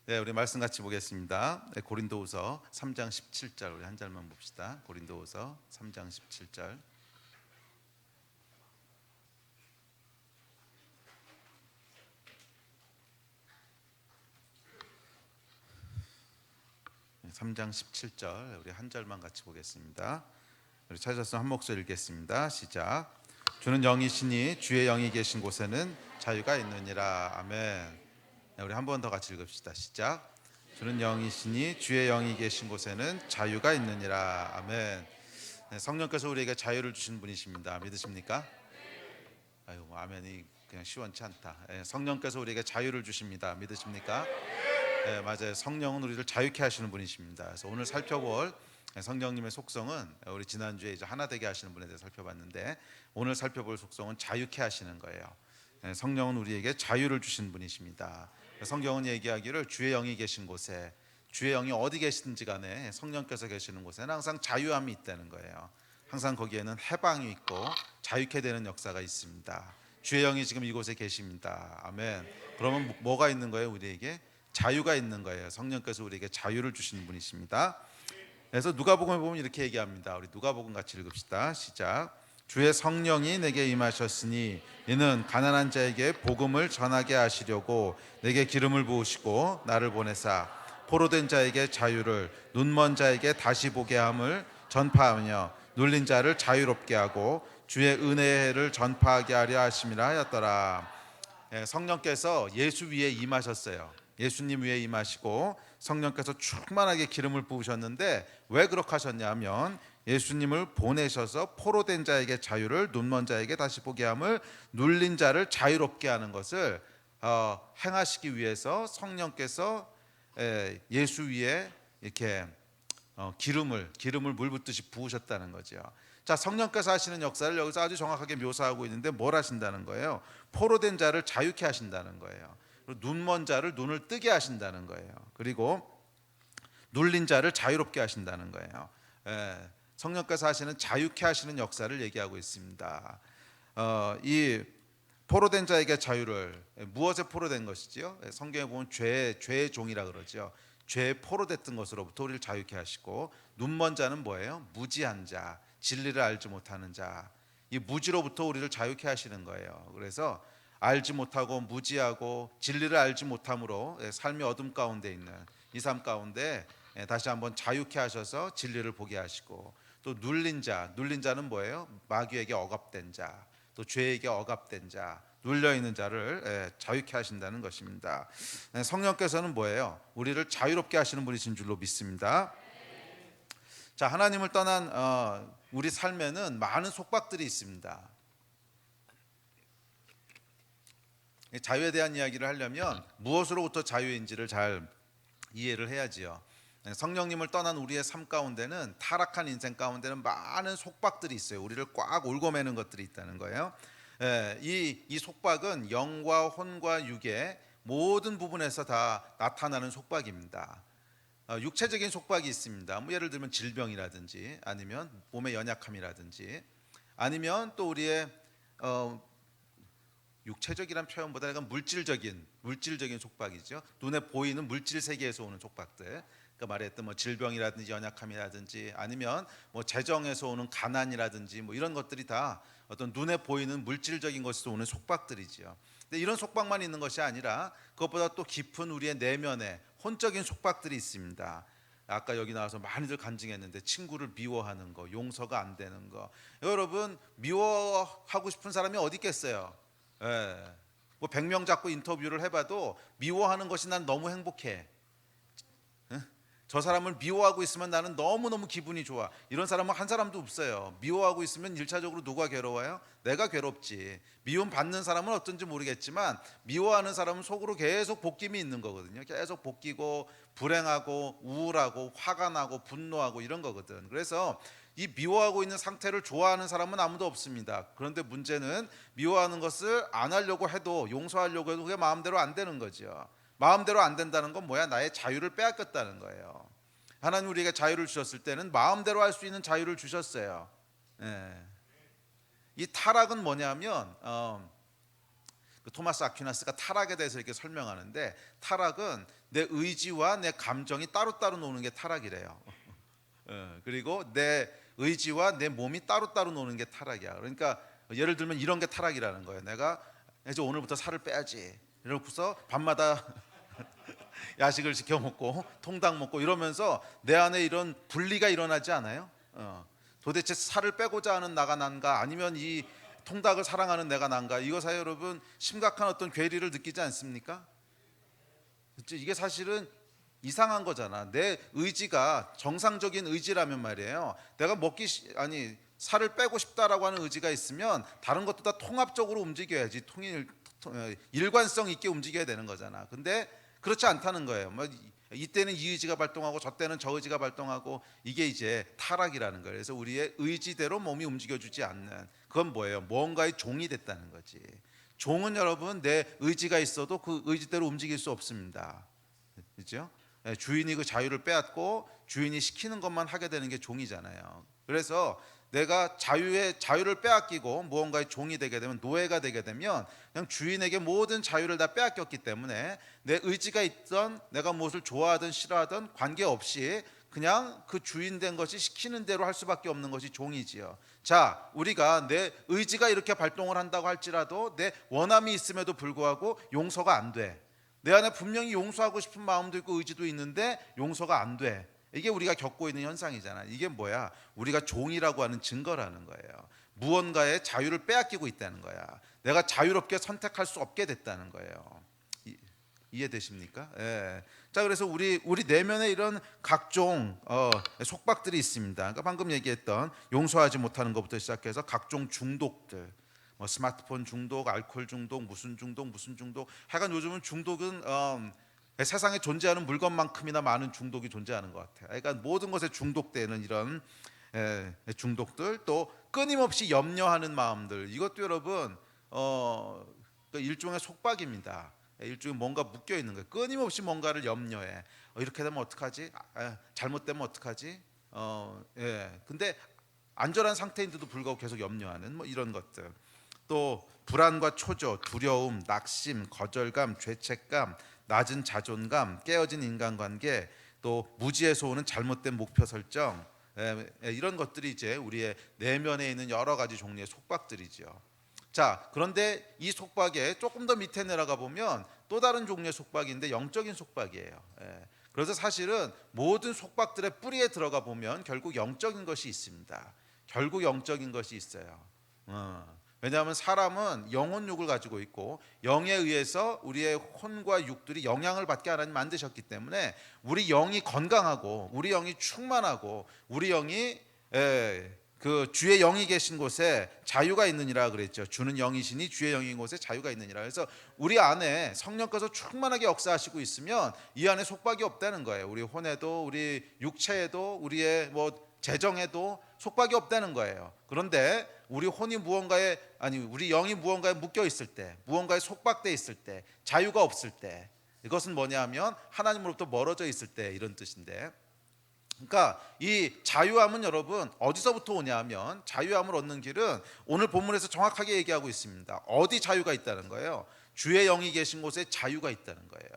네, 우리 말씀 같이 보겠습니다. 네, 고린도후서 3장 17절 우리 한 절만 봅시다. 고린도후서 3장 17절. 네, 3장 17절 우리 한 절만 같이 보겠습니다. 우리 찾았으면 한 목소리 읽겠습니다. 시작. 주는 영이시니 주의 영이 계신 곳에는 자유가 있느니라. 아멘. 네, 우리 한 번 더 같이 읽읍시다. 시작. 주는 영이시니 주의 영이 계신 곳에는 자유가 있느니라. 아멘. 네, 성령께서 우리에게 자유를 주신 분이십니다. 믿으십니까? 아유, 아멘이 그냥 시원치 않다. 네, 성령께서 우리에게 자유를 주십니다. 믿으십니까? 네, 맞아요. 성령은 우리를 자유케 하시는 분이십니다. 그래서 오늘 살펴볼 성령님의 속성은 우리 지난주에 이제 하나 되게 하시는 분에 대해 살펴봤는데 오늘 살펴볼 속성은 자유케 하시는 거예요. 네, 성령은 우리에게 자유를 주신 분이십니다. 성경은 얘기하기를 주의 영이 계신 곳에, 주의 영이 어디 계시든지 간에 성령께서 계시는 곳에는 항상 자유함이 있다는 거예요. 항상 거기에는 해방이 있고 자유케 되는 역사가 있습니다. 주의 영이 지금 이곳에 계십니다. 아멘. 그러면 뭐가 있는 거예요? 우리에게 자유가 있는 거예요. 성령께서 우리에게 자유를 주시는 분이십니다. 그래서 누가복음에 보면 이렇게 얘기합니다. 우리 누가복음 같이 읽읍시다. 시작. 주의 성령이 내게 임하셨으니 이는 가난한 자에게 복음을 전하게 하시려고 내게 기름을 부으시고 나를 보내사 포로된 자에게 자유를, 눈먼 자에게 다시 보게 함을 전파하며 눌린 자를 자유롭게 하고 주의 은혜의 해를 전파하게 하려 하심이라 하였더라. 성령께서 예수 위에 임하셨어요. 예수님 위에 임하시고 성령께서 충만하게 기름을 부으셨는데 왜 그렇게 하셨냐면 예수님을 보내셔서 포로된 자에게 자유를, 눈먼 자에게 다시 보게 함을, 눌린 자를 자유롭게 하는 것을 행하시기 위해서 성령께서 예수 위에 이렇게 기름을 물 붓듯이 부으셨다는 거죠. 자, 성령께서 하시는 역사를 여기서 아주 정확하게 묘사하고 있는데 뭘 하신다는 거예요? 포로된 자를 자유케 하신다는 거예요. 그리고 눈먼 자를 눈을 뜨게 하신다는 거예요. 그리고 눌린 자를 자유롭게 하신다는 거예요. 성령께서 하시는 자유케 하시는 역사를 얘기하고 있습니다. 이 포로된 자에게 자유를, 무엇에 포로된 것이지요? 성경에 보면 죄의 종이라 그러죠. 죄에 포로됐던 것으로부터 우리를 자유케 하시고, 눈먼 자는 뭐예요? 무지한 자, 진리를 알지 못하는 자. 이 무지로부터 우리를 자유케 하시는 거예요. 그래서 알지 못하고 무지하고 진리를 알지 못함으로 삶의 어둠 가운데 있는 이 삶 가운데 다시 한번 자유케 하셔서 진리를 보게 하시고, 또 눌린 자는 뭐예요? 마귀에게 억압된 자, 또 죄에게 억압된 자, 눌려 있는 자를 자유케 하신다는 것입니다. 성령께서는 뭐예요? 우리를 자유롭게 하시는 분이신 줄로 믿습니다. 자, 하나님을 떠난 우리 삶에는 많은 속박들이 있습니다. 자유에 대한 이야기를 하려면 무엇으로부터 자유인지를 잘 이해를 해야지요. 성령님을 떠난 우리의 삶 가운데는, 타락한 인생 가운데는 많은 속박들이 있어요. 우리를 꽉 올고매는 것들이 있다는 거예요. 이 속박은 영과 혼과 육의 모든 부분에서 다 나타나는 속박입니다. 육체적인 속박이 있습니다. 예를 들면 질병이라든지, 아니면 몸의 연약함이라든지, 아니면 또 우리의 육체적이란 표현보다 약간 물질적인 속박이죠. 눈에 보이는 물질 세계에서 오는 속박들. 그러니까 말했던 질병이라든지 연약함이라든지, 아니면 재정에서 오는 가난이라든지 이런 것들이 다 어떤 눈에 보이는 물질적인 것에서 오는 속박들이지요. 근데 이런 속박만 있는 것이 아니라 그것보다 또 깊은 우리의 내면에 혼적인 속박들이 있습니다. 아까 여기 나와서 많이들 간증했는데 친구를 미워하는 거, 용서가 안 되는 거. 여러분, 미워하고 싶은 사람이 어디 있겠어요? 100명 잡고 인터뷰를 해봐도 미워하는 것이 난 너무 행복해. 저 사람을 미워하고 있으면 나는 너무너무 기분이 좋아. 이런 사람은 한 사람도 없어요. 미워하고 있으면 1차적으로 누가 괴로워요? 내가 괴롭지. 미움 받는 사람은 어떤지 모르겠지만 미워하는 사람은 속으로 계속 볶임이 있는 거거든요. 계속 볶이고 불행하고 우울하고 화가 나고 분노하고 이런 거거든. 그래서 이 미워하고 있는 상태를 좋아하는 사람은 아무도 없습니다. 그런데 문제는 미워하는 것을 안 하려고 해도, 용서하려고 해도 그게 마음대로 안 되는 거죠. 마음대로 안 된다는 건 뭐야? 나의 자유를 빼앗겼다는 거예요. 하나님 우리에게 자유를 주셨을 때는 마음대로 할 수 있는 자유를 주셨어요. 이 타락은 뭐냐면 그 토마스 아퀴나스가 타락에 대해서 이렇게 설명하는데, 타락은 내 의지와 내 감정이 따로따로 노는 게 타락이래요. 그리고 내 의지와 내 몸이 따로따로 노는 게 타락이야. 그러니까 예를 들면 이런 게 타락이라는 거예요. 내가 이제 오늘부터 살을 빼야지 이러고서 밤마다 야식을 시켜 먹고 통닭 먹고 이러면서 내 안에 이런 분리가 일어나지 않아요? 도대체 살을 빼고자 하는 나가 난가, 아니면 이 통닭을 사랑하는 내가 난가? 이거 사이 여러분 심각한 어떤 괴리를 느끼지 않습니까? 이게 사실은 이상한 거잖아. 내 의지가 정상적인 의지라면 말이에요. 내가 살을 빼고 싶다라고 하는 의지가 있으면 다른 것도 다 통합적으로 움직여야지, 일관성 있게 움직여야 되는 거잖아. 근데 그렇지 않다는 거예요. 이때는 이 의지가 발동하고 저 때는 저 의지가 발동하고, 이게 이제 타락이라는 거예요. 그래서 우리의 의지대로 몸이 움직여주지 않는, 그건 뭐예요? 뭔가의 종이 됐다는 거지. 종은 여러분 내 의지가 있어도 그 의지대로 움직일 수 없습니다. 그렇죠? 주인이 그 자유를 빼앗고 주인이 시키는 것만 하게 되는 게 종이잖아요. 그래서 내가 자유를 빼앗기고 무언가의 종이 되게 되면, 노예가 되게 되면 그냥 주인에게 모든 자유를 다 빼앗겼기 때문에 내 의지가 있던, 내가 무엇을 좋아하든 싫어하든 관계없이 그냥 그 주인 된 것이 시키는 대로 할 수밖에 없는 것이 종이지요. 자, 우리가 내 의지가 이렇게 발동을 한다고 할지라도 내 원함이 있음에도 불구하고 용서가 안 돼. 내 안에 분명히 용서하고 싶은 마음도 있고 의지도 있는데 용서가 안 돼. 이게 우리가 겪고 있는 현상이잖아. 이게 뭐야? 우리가 종이라고 하는 증거라는 거예요. 무언가의 자유를 빼앗기고 있다는 거야. 내가 자유롭게 선택할 수 없게 됐다는 거예요. 이해되십니까? 예. 자, 그래서 우리 내면에 이런 각종 속박들이 있습니다. 그러니까 방금 얘기했던 용서하지 못하는 것부터 시작해서 각종 중독들, 스마트폰 중독, 알코올 중독, 무슨 중독. 하여간 요즘은 중독은 세상에 존재하는 물건만큼이나 많은 중독이 존재하는 것 같아요. 그러니까 모든 것에 중독되는 이런 중독들, 또 끊임없이 염려하는 마음들, 이것도 여러분 일종의 속박입니다. 일종의 뭔가 묶여 있는 거예요. 끊임없이 뭔가를 염려해. 이렇게 되면 어떡하지? 잘못되면 어떡하지? 근데 안전한 상태인데도 불구하고 계속 염려하는 이런 것들. 또 불안과 초조, 두려움, 낙심, 거절감, 죄책감, 낮은 자존감, 깨어진 인간관계, 또 무지에서 오는 잘못된 목표 설정, 이런 것들이 이제 우리의 내면에 있는 여러 가지 종류의 속박들이죠. 자, 그런데 이 속박에 조금 더 밑에 내려가 보면 또 다른 종류의 속박인데 영적인 속박이에요. 그래서 사실은 모든 속박들의 뿌리에 들어가 보면 결국 영적인 것이 있습니다. 결국 영적인 것이 있어요. 왜냐하면 사람은 영혼육을 가지고 있고 영에 의해서 우리의 혼과 육들이 영향을 받게 하나님 만드셨기 때문에 우리 영이 건강하고 우리 영이 충만하고 우리 영이 그 주의 영이 계신 곳에 자유가 있느니라 그랬죠. 주는 영이시니 주의 영인 곳에 자유가 있느니라. 그래서 우리 안에 성령께서 충만하게 역사하시고 있으면 이 안에 속박이 없다는 거예요. 우리 혼에도 우리 육체에도 우리의 재정에도 속박이 없다는 거예요. 그런데 우리 영이 무언가에 묶여 있을 때, 무언가에 속박돼 있을 때, 자유가 없을 때, 이것은 뭐냐면 하나님으로부터 멀어져 있을 때, 이런 뜻인데, 그러니까 이 자유함은 여러분 어디서부터 오냐면, 자유함을 얻는 길은 오늘 본문에서 정확하게 얘기하고 있습니다. 어디 자유가 있다는 거예요? 주의 영이 계신 곳에 자유가 있다는 거예요.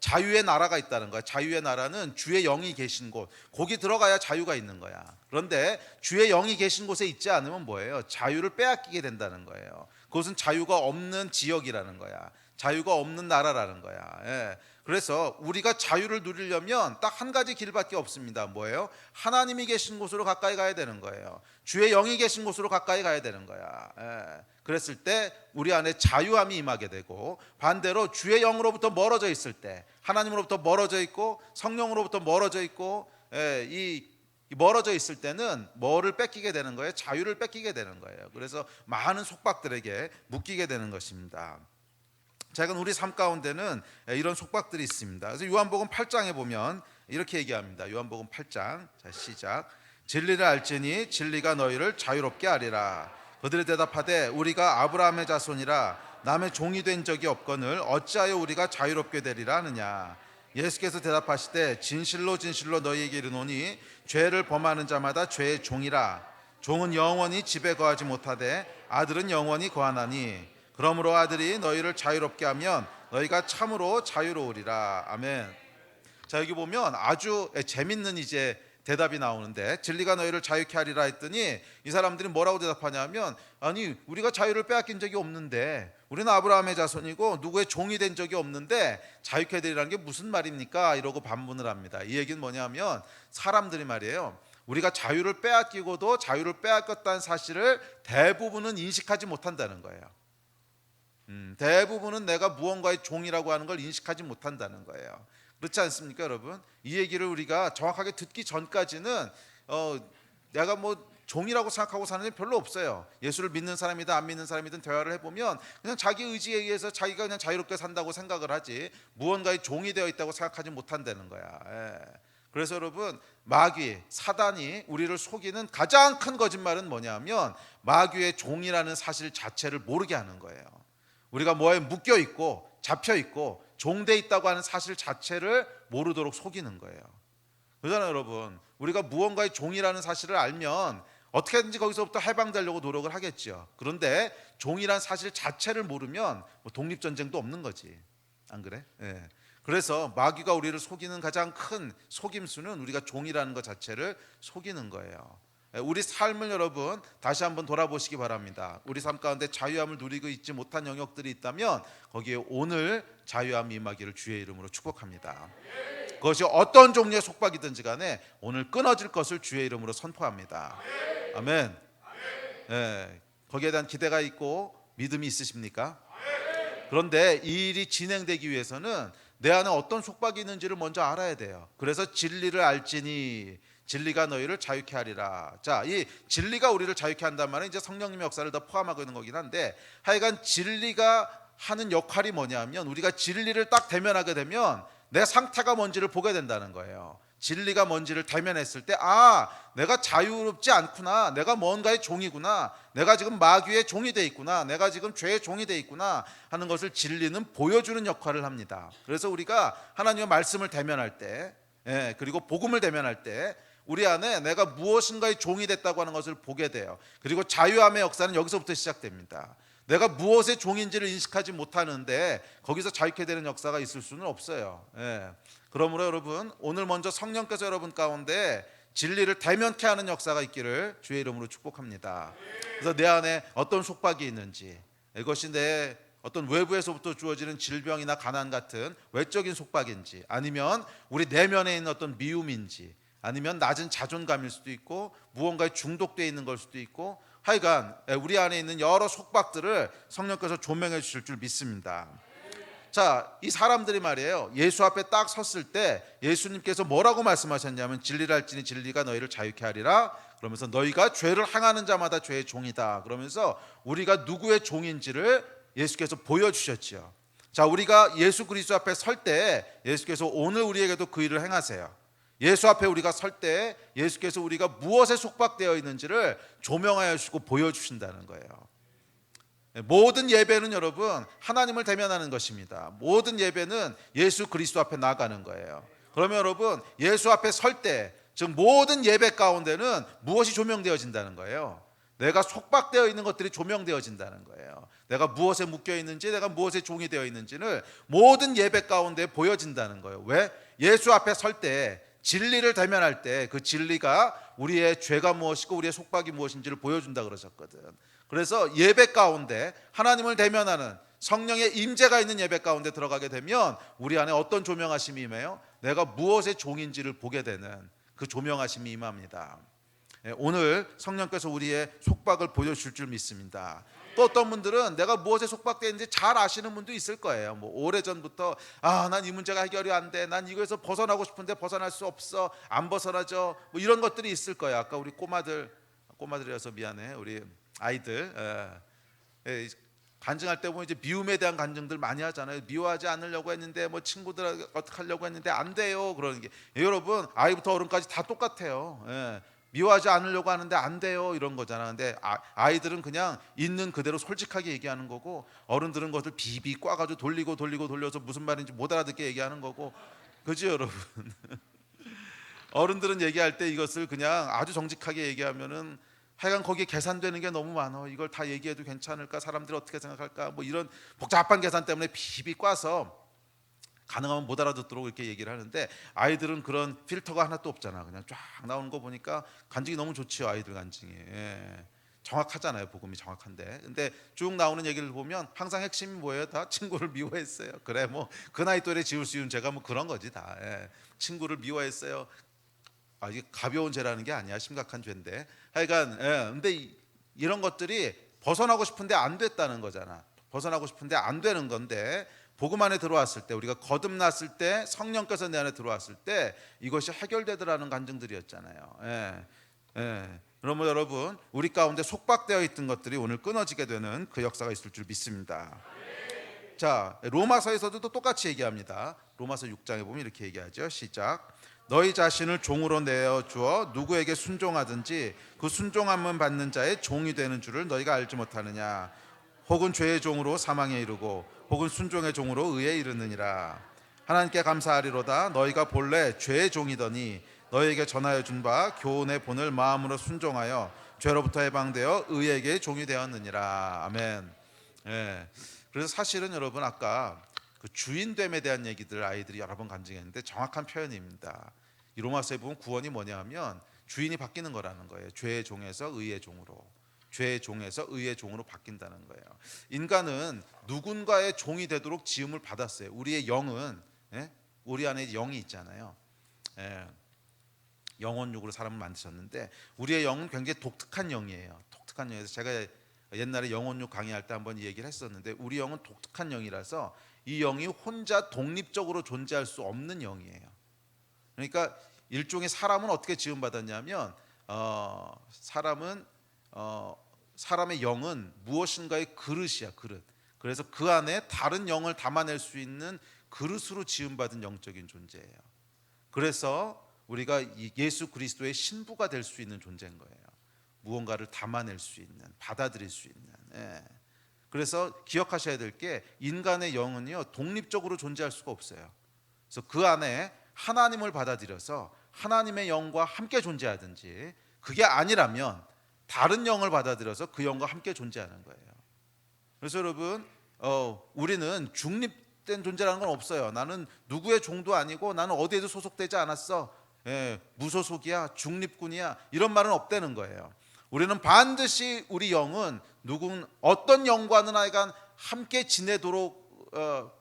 자유의 나라가 있다는 거야. 자유의 나라는 주의 영이 계신 곳, 거기 들어가야 자유가 있는 거야. 그런데 주의 영이 계신 곳에 있지 않으면 뭐예요? 자유를 빼앗기게 된다는 거예요. 그것은 자유가 없는 지역이라는 거야. 자유가 없는 나라라는 거야. 그래서 우리가 자유를 누리려면 딱 한 가지 길밖에 없습니다. 뭐예요? 하나님이 계신 곳으로 가까이 가야 되는 거예요. 주의 영이 계신 곳으로 가까이 가야 되는 거야. 그랬을 때 우리 안에 자유함이 임하게 되고, 반대로 주의 영으로부터 멀어져 있을 때, 하나님으로부터 멀어져 있고 성령으로부터 멀어져 있고 이 멀어져 있을 때는 뭐를 뺏기게 되는 거예요? 자유를 뺏기게 되는 거예요. 그래서 많은 속박들에게 묶이게 되는 것입니다. 자, 이건 우리 삶 가운데는 이런 속박들이 있습니다. 그래서 요한복음 8장에 보면 이렇게 얘기합니다. 요한복음 8장, 자 시작. 진리를 알지니 진리가 너희를 자유롭게 하리라. 그들이 대답하되 우리가 아브라함의 자손이라 남의 종이 된 적이 없거늘 어찌하여 우리가 자유롭게 되리라 하느냐. 예수께서 대답하시되 진실로 진실로 너희에게 이르노니 죄를 범하는 자마다 죄의 종이라. 종은 영원히 집에 거하지 못하되 아들은 영원히 거하나니 그러므로 아들이 너희를 자유롭게 하면 너희가 참으로 자유로우리라. 아멘. 자, 여기 보면 아주 재밌는 이제 대답이 나오는데, 진리가 너희를 자유케 하리라 했더니 이 사람들이 뭐라고 대답하냐면, 아니 우리가 자유를 빼앗긴 적이 없는데, 우리는 아브라함의 자손이고 누구의 종이 된 적이 없는데 자유케 해드리라는 게 무슨 말입니까? 이러고 반문을 합니다. 이 얘기는 뭐냐면, 사람들이 말이에요, 우리가 자유를 빼앗기고도 자유를 빼앗겼다는 사실을 대부분은 인식하지 못한다는 거예요. 대부분은 내가 무언가의 종이라고 하는 걸 인식하지 못한다는 거예요. 그렇지 않습니까, 여러분? 이 얘기를 우리가 정확하게 듣기 전까지는 내가 뭐 종이라고 생각하고 사는 게 별로 없어요. 예수를 믿는 사람이든 안 믿는 사람이든 대화를 해보면 그냥 자기 의지에 의해서 자기가 그냥 자유롭게 산다고 생각을 하지, 무언가의 종이 되어 있다고 생각하지 못한다는 거야. 예. 그래서 여러분, 마귀, 사단이 우리를 속이는 가장 큰 거짓말은 뭐냐면, 마귀의 종이라는 사실 자체를 모르게 하는 거예요. 우리가 뭐에 묶여 있고 잡혀 있고 종돼 있다고 하는 사실 자체를 모르도록 속이는 거예요. 그러잖아요, 여러분. 우리가 무언가의 종이라는 사실을 알면 어떻게든지 거기서부터 해방되려고 노력을 하겠죠. 그런데 종이란 사실 자체를 모르면 뭐 독립전쟁도 없는 거지. 안 그래? 예. 그래서 마귀가 우리를 속이는 가장 큰 속임수는 우리가 종이라는 것 자체를 속이는 거예요. 우리 삶을 여러분 다시 한번 돌아보시기 바랍니다. 우리 삶 가운데 자유함을 누리고 있지 못한 영역들이 있다면 거기에 오늘 자유함이 임하기를 주의 이름으로 축복합니다. 그것이 어떤 종류의 속박이든지 간에 오늘 끊어질 것을 주의 이름으로 선포합니다. 아멘. 예, 거기에 대한 기대가 있고 믿음이 있으십니까? 그런데 이 일이 진행되기 위해서는 내 안에 어떤 속박이 있는지를 먼저 알아야 돼요. 그래서 진리를 알지니 진리가 너희를 자유케 하리라. 자, 이 진리가 우리를 자유케 한단 말은 이제 성령님의 역사를 더 포함하고 있는 거긴 한데, 하여간 진리가 하는 역할이 뭐냐면, 우리가 진리를 딱 대면하게 되면 내 상태가 뭔지를 보게 된다는 거예요. 진리가 뭔지를 대면했을 때, 아, 내가 자유롭지 않구나, 내가 뭔가의 종이구나, 내가 지금 마귀의 종이 돼 있구나, 내가 지금 죄의 종이 돼 있구나 하는 것을 진리는 보여주는 역할을 합니다. 그래서 우리가 하나님의 말씀을 대면할 때, 그리고 복음을 대면할 때 우리 안에 내가 무엇인가의 종이 됐다고 하는 것을 보게 돼요. 그리고 자유함의 역사는 여기서부터 시작됩니다. 내가 무엇의 종인지를 인식하지 못하는데 거기서 자유케 되는 역사가 있을 수는 없어요. 그러므로 여러분, 오늘 먼저 성령께서 여러분 가운데 진리를 대면케 하는 역사가 있기를 주의 이름으로 축복합니다. 그래서 내 안에 어떤 속박이 있는지, 이것이 내 어떤 외부에서부터 주어지는 질병이나 가난 같은 외적인 속박인지, 아니면 우리 내면에 있는 어떤 미움인지, 아니면 낮은 자존감일 수도 있고 무언가에 중독되어 있는 걸 수도 있고, 하여간 우리 안에 있는 여러 속박들을 성령께서 조명해 주실 줄 믿습니다. 자, 이 사람들이 말이에요, 예수 앞에 딱 섰을 때 예수님께서 뭐라고 말씀하셨냐면, 진리를 알지니 진리가 너희를 자유케 하리라. 그러면서 너희가 죄를 행하는 자마다 죄의 종이다. 그러면서 우리가 누구의 종인지를 예수께서 보여주셨지요. 자, 우리가 예수 그리스도 앞에 설 때 예수께서 오늘 우리에게도 그 일을 행하세요. 예수 앞에 우리가 설 때 예수께서 우리가 무엇에 속박되어 있는지를 조명하여 주시고 보여주신다는 거예요. 모든 예배는 여러분 하나님을 대면하는 것입니다. 모든 예배는 예수 그리스도 앞에 나가는 거예요. 그러면 여러분, 예수 앞에 설 때, 즉 모든 예배 가운데는 무엇이 조명되어진다는 거예요? 내가 속박되어 있는 것들이 조명되어진다는 거예요. 내가 무엇에 묶여 있는지, 내가 무엇에 종이 되어 있는지를 모든 예배 가운데 보여진다는 거예요. 왜? 예수 앞에 설 때, 진리를 대면할 때 그 진리가 우리의 죄가 무엇이고 우리의 속박이 무엇인지를 보여준다 그러셨거든. 그래서 예배 가운데 하나님을 대면하는 성령의 임재가 있는 예배 가운데 들어가게 되면 우리 안에 어떤 조명하심이 임해요? 내가 무엇의 종인지를 보게 되는 그 조명하심이 임합니다. 오늘 성령께서 우리의 속박을 보여주실 줄 믿습니다. 또 어떤 분들은 내가 무엇에 속박되어 있는지 잘 아시는 분도 있을 거예요. 뭐 오래전부터 난 이 문제가 해결이 안 돼, 난 이거에서 벗어나고 싶은데 벗어날 수 없어, 안 벗어나죠, 뭐 이런 것들이 있을 거예요. 아까 우리 꼬마들이어서 미안해, 우리 아이들 간증할 때 보면 이제 미움에 대한 간증들 많이 하잖아요. 미워하지 않으려고 했는데 뭐 친구들 어떻게 하려고 했는데 안 돼요, 그러는 게. 여러분, 아이부터 어른까지 다 똑같아요. 미워하지 않으려고 하는데 안 돼요, 이런 거잖아. 근데 아이들은 그냥 있는 그대로 솔직하게 얘기하는 거고, 어른들은 그것을 비비 꽈가지고 돌려서 무슨 말인지 못 알아듣게 얘기하는 거고, 그죠 여러분? 어른들은 얘기할 때 이것을 그냥 아주 정직하게 얘기하면은 하여간 거기에 계산되는 게 너무 많아. 이걸 다 얘기해도 괜찮을까? 사람들이 어떻게 생각할까? 뭐 이런 복잡한 계산 때문에 비비 꽈서 가능하면 못 알아듣도록 이렇게 얘기를 하는데, 아이들은 그런 필터가 하나도 없잖아. 그냥 쫙 나오는 거 보니까 간증이 너무 좋지요. 아이들 간증이. 예. 정확하잖아요. 복음이 정확한데. 근데 쭉 나오는 얘기를 보면 항상 핵심이 뭐예요? 다 친구를 미워했어요. 그래, 뭐 그 나이 또래 지을 수 있는 죄가 뭐 그런 거지 다. 예. 친구를 미워했어요. 이게 가벼운 죄라는 게 아니야. 심각한 죄인데. 하여간 근데 이런 것들이 벗어나고 싶은데 안 됐다는 거잖아. 벗어나고 싶은데 안 되는 건데, 복음 안에 들어왔을 때, 우리가 거듭났을 때, 성령께서 내 안에 들어왔을 때 이것이 해결되더라는 간증들이었잖아요. 그러면 여러분, 우리 가운데 속박되어 있던 것들이 오늘 끊어지게 되는 그 역사가 있을 줄 믿습니다. 자, 로마서에서도 또 똑같이 얘기합니다. 로마서 6장에 보면 이렇게 얘기하죠. 시작. 너희 자신을 종으로 내어 주어 누구에게 순종하든지 그 순종함을 받는 자의 종이 되는 줄을 너희가 알지 못하느냐. 혹은 죄의 종으로 사망에 이르고 혹은 순종의 종으로 의에 이르느니라. 하나님께 감사하리로다. 너희가 본래 죄의 종이더니 너희에게 전하여 준 바 교훈의 본을 마음으로 순종하여 죄로부터 해방되어 의에게 종이 되었느니라. 아멘. 그래서 사실은 여러분, 아까 그 주인됨에 대한 얘기들 아이들이 여러 번 간증했는데 정확한 표현입니다. 이 로마서에 보면 구원이 뭐냐 하면 주인이 바뀌는 거라는 거예요. 죄의 종에서 의의 종으로, 죄의 종에서 의의 종으로 바뀐다는 거예요. 인간은 누군가의 종이 되도록 지음을 받았어요. 우리의 영은, 우리 안에 영이 있잖아요. 영혼육으로 사람을 만드셨는데 우리의 영은 굉장히 독특한 영이에요. 독특한 영에서 제가 옛날에 영혼육 강의할 때 한번 이 얘기를 했었는데, 우리 영은 독특한 영이라서 이 영이 혼자 독립적으로 존재할 수 없는 영이에요. 그러니까 일종의 사람은 어떻게 지음받았냐면 사람의 영은 무엇인가의 그릇이야, 그릇. 그래서 그 안에 다른 영을 담아낼 수 있는 그릇으로 지음받은 영적인 존재예요. 그래서 우리가 예수 그리스도의 신부가 될 수 있는 존재인 거예요. 무언가를 담아낼 수 있는, 받아들일 수 있는. 그래서 기억하셔야 될 게, 인간의 영은요 독립적으로 존재할 수가 없어요. 그래서 그 안에 하나님을 받아들여서 하나님의 영과 함께 존재하든지, 그게 아니라면 다른 영을 받아들여서 그 영과 함께 존재하는 거예요. 그래서 여러분, 우리는 중립된 존재라는 건 없어요. 나는 누구의 종도 아니고 나는 어디에도 소속되지 않았어. 무소속이야, 중립군이야, 이런 말은 없다는 거예요. 우리는 반드시 우리 영은 어떤 영과는 하여간 함께 지내도록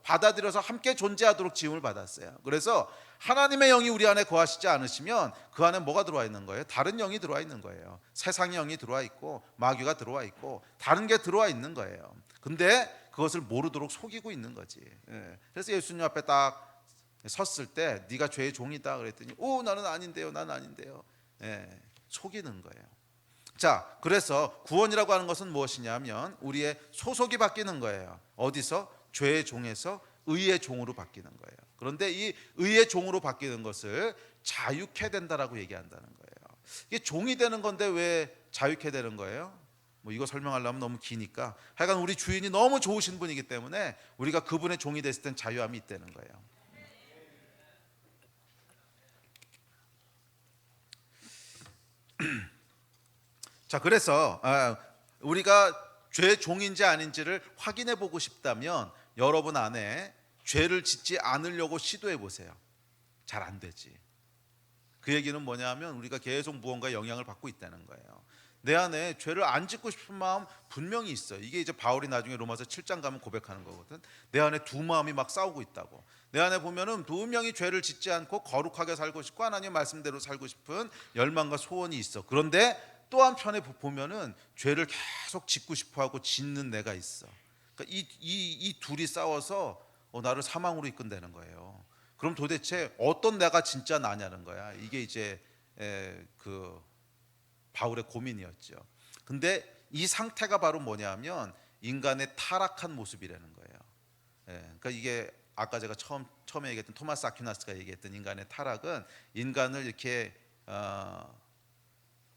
받아들여서 함께 존재하도록 지음을 받았어요. 그래서 하나님의 영이 우리 안에 거하시지 않으시면 그 안에 뭐가 들어와 있는 거예요? 다른 영이 들어와 있는 거예요. 세상의 영이 들어와 있고 마귀가 들어와 있고 다른 게 들어와 있는 거예요. 근데 그것을 모르도록 속이고 있는 거지. 그래서 예수님 앞에 딱 섰을 때 네가 죄의 종이다 그랬더니 나는 아닌데요, 나는 아닌데요. 속이는 거예요. 자, 그래서 구원이라고 하는 것은 무엇이냐면 우리의 소속이 바뀌는 거예요. 어디서? 죄의 종에서 의의 종으로 바뀌는 거예요. 그런데 이 의의 종으로 바뀌는 것을 자유케 된다라고 얘기한다는 거예요. 이게 종이 되는 건데 왜 자유케 되는 거예요? 뭐 이거 설명하려면 너무 기니까, 하여간 우리 주인이 너무 좋으신 분이기 때문에 우리가 그분의 종이 됐을 땐 자유함이 있다는 거예요. 자, 그래서 우리가 죄의 종인지 아닌지를 확인해 보고 싶다면 여러분 안에 죄를 짓지 않으려고 시도해 보세요. 잘 안 되지. 그 얘기는 뭐냐면 우리가 계속 무언가 영향을 받고 있다는 거예요. 내 안에 죄를 안 짓고 싶은 마음 분명히 있어요. 이게 이제 바울이 나중에 로마서 7장 가면 고백하는 거거든. 내 안에 두 마음이 막 싸우고 있다고. 내 안에 보면은 분명히 죄를 짓지 않고 거룩하게 살고 싶고 하나님 말씀대로 살고 싶은 열망과 소원이 있어. 그런데 또 한편에 보면은 죄를 계속 짓고 싶어하고 짓는 내가 있어. 그러니까 이 둘이 싸워서 나를 사망으로 이끈다는 거예요. 그럼 도대체 어떤 내가 진짜 나냐는 거야. 이게 이제 그 바울의 고민이었죠. 근데 이 상태가 바로 뭐냐면 인간의 타락한 모습이라는 거예요. 그러니까 이게 아까 제가 처음에 얘기했던 토마스 아퀴나스가 얘기했던 인간의 타락은 인간을 이렇게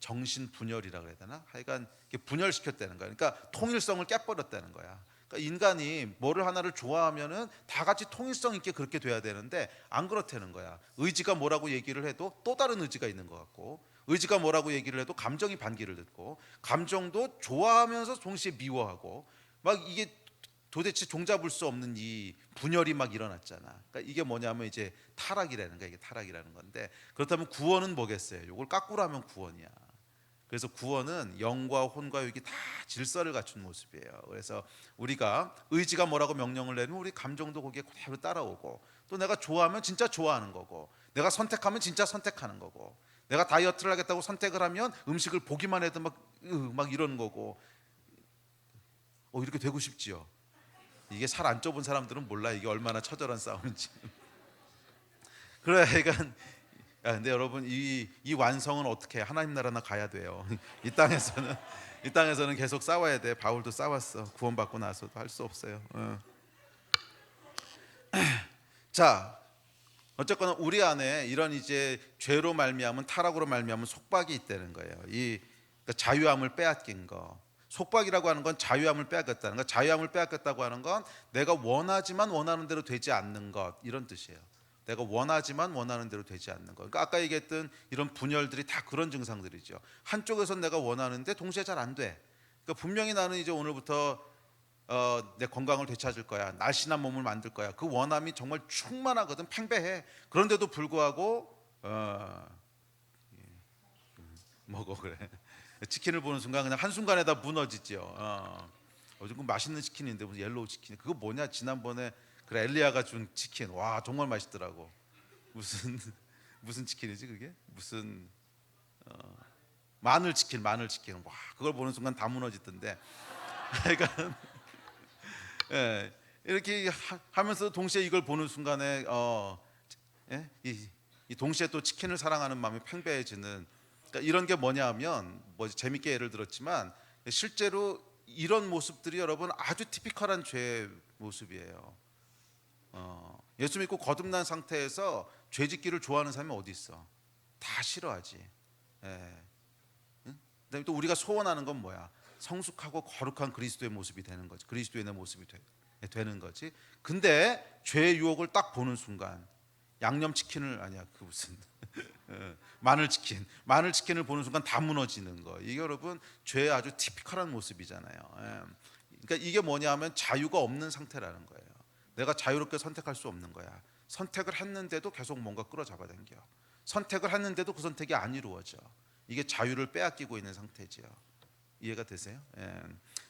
정신 분열이라고 해야 되나? 하여간 분열시켰다는 거야. 그러니까 통일성을 깨버렸다는 거야. 그러니까 인간이 뭐를 하나를 좋아하면은 다 같이 통일성 있게 그렇게 돼야 되는데 안 그렇다는 거야. 의지가 뭐라고 얘기를 해도 또 다른 의지가 있는 것 같고, 의지가 뭐라고 얘기를 해도 감정이 반기를 듣고, 감정도 좋아하면서 동시에 미워하고, 막 이게 도대체 종잡을 수 없는 이 분열이 막 일어났잖아. 그러니까 이게 뭐냐면 이제 타락이라는 거야. 이게 타락이라는 건데, 그렇다면 구원은 뭐겠어요? 이걸 거꾸로 하면 구원이야. 그래서 구원은 영과 혼과 육이 다 질서를 갖춘 모습이에요. 그래서 우리가 의지가 뭐라고 명령을 내면 우리 감정도 거기에 그대로 따라오고, 또 내가 좋아하면 진짜 좋아하는 거고, 내가 선택하면 진짜 선택하는 거고, 내가 다이어트를 하겠다고 선택을 하면 음식을 보기만 해도 막 이러는 거고, 이렇게 되고 싶지요. 이게 살 안 쪄본 사람들은 몰라 이게 얼마나 처절한 싸움인지. 그래, 그러니까 근데 여러분 이 완성은 어떻게 해? 하나님 나라나 가야 돼요. 이 땅에서는 계속 싸워야 돼. 바울도 싸웠어. 구원받고 나서도 할 수 없어요. 자, 어쨌거나 우리 안에 이런 이제 죄로 말미암은, 타락으로 말미암은 속박이 있다는 거예요. 그러니까 자유함을 빼앗긴 거. 속박이라고 하는 건 자유함을 빼앗겼다는 거. 자유함을 빼앗겼다고 하는 건 내가 원하지만 원하는 대로 되지 않는 것, 이런 뜻이에요. 내가 원하지만 원하는 대로 되지 않는 것. 그러니까 아까 얘기했던 이런 분열들이 다 그런 증상들이죠. 한쪽에선 내가 원하는데 동시에 잘 안 돼. 그러니까 분명히 나는 이제 오늘부터 내 건강을 되찾을 거야, 날씬한 몸을 만들 거야, 그 원함이 정말 충만하거든, 팽배해. 그런데도 불구하고 먹어, 그래. 치킨을 보는 순간 그냥 한순간에 다 무너지죠. 좀 맛있는 치킨인데 무슨 옐로우 치킨, 그거 뭐냐, 지난번에 그래 엘리야가 준 치킨, 와 정말 맛있더라고. 무슨 치킨이지 그게? 무슨 마늘 치킨. 와 그걸 보는 순간 다 무너지던데. 그러니까 이렇게 하면서 동시에 이걸 보는 순간에 이 동시에 또 치킨을 사랑하는 마음이 팽배해지는, 그러니까 이런 게 뭐냐면, 재밌게 예를 들었지만 실제로 이런 모습들이 여러분 아주 티피컬한 죄의 모습이에요. 예수 믿고 거듭난 상태에서 죄 짓기를 좋아하는 사람이 어디 있어? 다 싫어하지. 그다음에 또 우리가 소원하는 건 뭐야? 성숙하고 거룩한 그리스도의 모습이 되는 거지. 그리스도인의 모습이 되는 거지. 근데 죄의 유혹을 딱 보는 순간, 양념치킨을 아니야 그 무슨 마늘치킨을 보는 순간 다 무너지는 거. 이게 여러분 죄의 아주 티피컬한 모습이잖아요. 그러니까 이게 뭐냐면 자유가 없는 상태라는 거예요. 내가 자유롭게 선택할 수 없는 거야. 선택을 했는데도 계속 뭔가 끌어잡아 당겨. 선택을 했는데도 그 선택이 안 이루어져. 이게 자유를 빼앗기고 있는 상태지요. 이해가 되세요?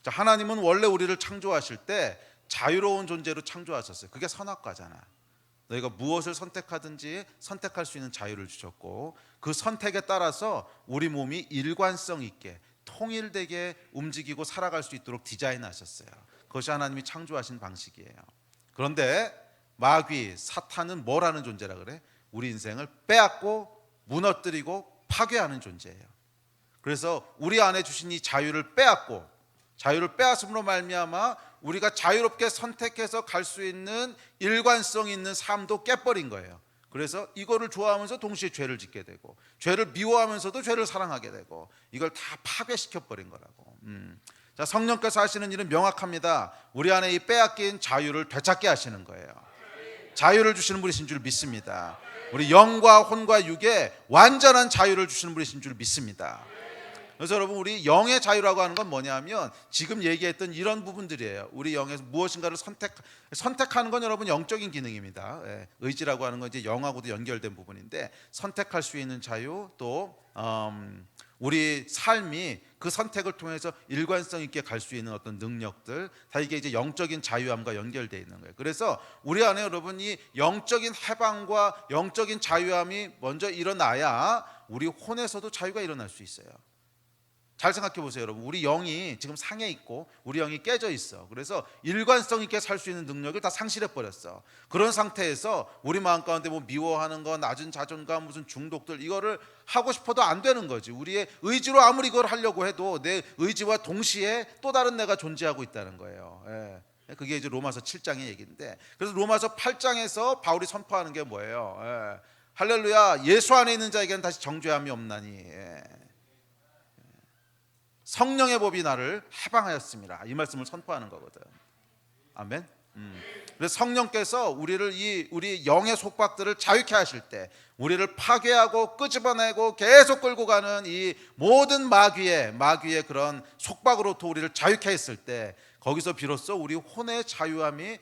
자, 하나님은 원래 우리를 창조하실 때 자유로운 존재로 창조하셨어요. 그게 선악과잖아. 너희가 무엇을 선택하든지 선택할 수 있는 자유를 주셨고, 그 선택에 따라서 우리 몸이 일관성 있게 통일되게 움직이고 살아갈 수 있도록 디자인하셨어요. 그것이 하나님이 창조하신 방식이에요. 그런데 마귀, 사탄은 뭘 하는 존재라 그래? 우리 인생을 빼앗고 무너뜨리고 파괴하는 존재예요. 그래서 우리 안에 주신 이 자유를 빼앗음으로 말미암아 우리가 자유롭게 선택해서 갈 수 있는 일관성 있는 삶도 깨버린 거예요. 그래서 이거를 좋아하면서 동시에 죄를 짓게 되고, 죄를 미워하면서도 죄를 사랑하게 되고, 이걸 다 파괴시켜 버린 거라고. 자, 성령께서 하시는 일은 명확합니다. 우리 안에 이 빼앗긴 자유를 되찾게 하시는 거예요. 자유를 주시는 분이신 줄 믿습니다. 우리 영과 혼과 육에 완전한 자유를 주시는 분이신 줄 믿습니다. 그래서 여러분, 우리 영의 자유라고 하는 건 뭐냐면 지금 얘기했던 이런 부분들이에요. 우리 영에서 무엇인가를 선택하는 건 여러분 영적인 기능입니다. 의지라고 하는 건 이제 영하고도 연결된 부분인데, 선택할 수 있는 자유, 또 우리 삶이 그 선택을 통해서 일관성 있게 갈 수 있는 어떤 능력들, 다 이게 이제 영적인 자유함과 연결되어 있는 거예요. 그래서 우리 안에 여러분이 영적인 해방과 영적인 자유함이 먼저 일어나야 우리 혼에서도 자유가 일어날 수 있어요. 잘 생각해 보세요, 여러분. 우리 영이 지금 상해 있고 우리 영이 깨져 있어. 그래서 일관성 있게 살 수 있는 능력을 다 상실해 버렸어. 그런 상태에서 우리 마음 가운데 뭐 미워하는 거, 낮은 자존감, 무슨 중독들, 이거를 하고 싶어도 안 되는 거지. 우리의 의지로 아무리 이걸 하려고 해도 내 의지와 동시에 또 다른 내가 존재하고 있다는 거예요. 그게 이제 로마서 7장의 얘기인데, 그래서 로마서 8장에서 바울이 선포하는 게 뭐예요? 할렐루야, 예수 안에 있는 자에게는 다시 정죄함이 없나니 성령의 법이 나를 해방하였습니다. 이 말씀을 선포하는 거거든. 아멘. 그래서 성령께서 우리 영의 속박들을 자유케 하실 때, 우리를 파괴하고 끄집어내고 계속 끌고 가는 이 모든 마귀의 그런 속박으로부터 우리를 자유케 했을 때, 거기서 비로소 우리 혼의 자유함이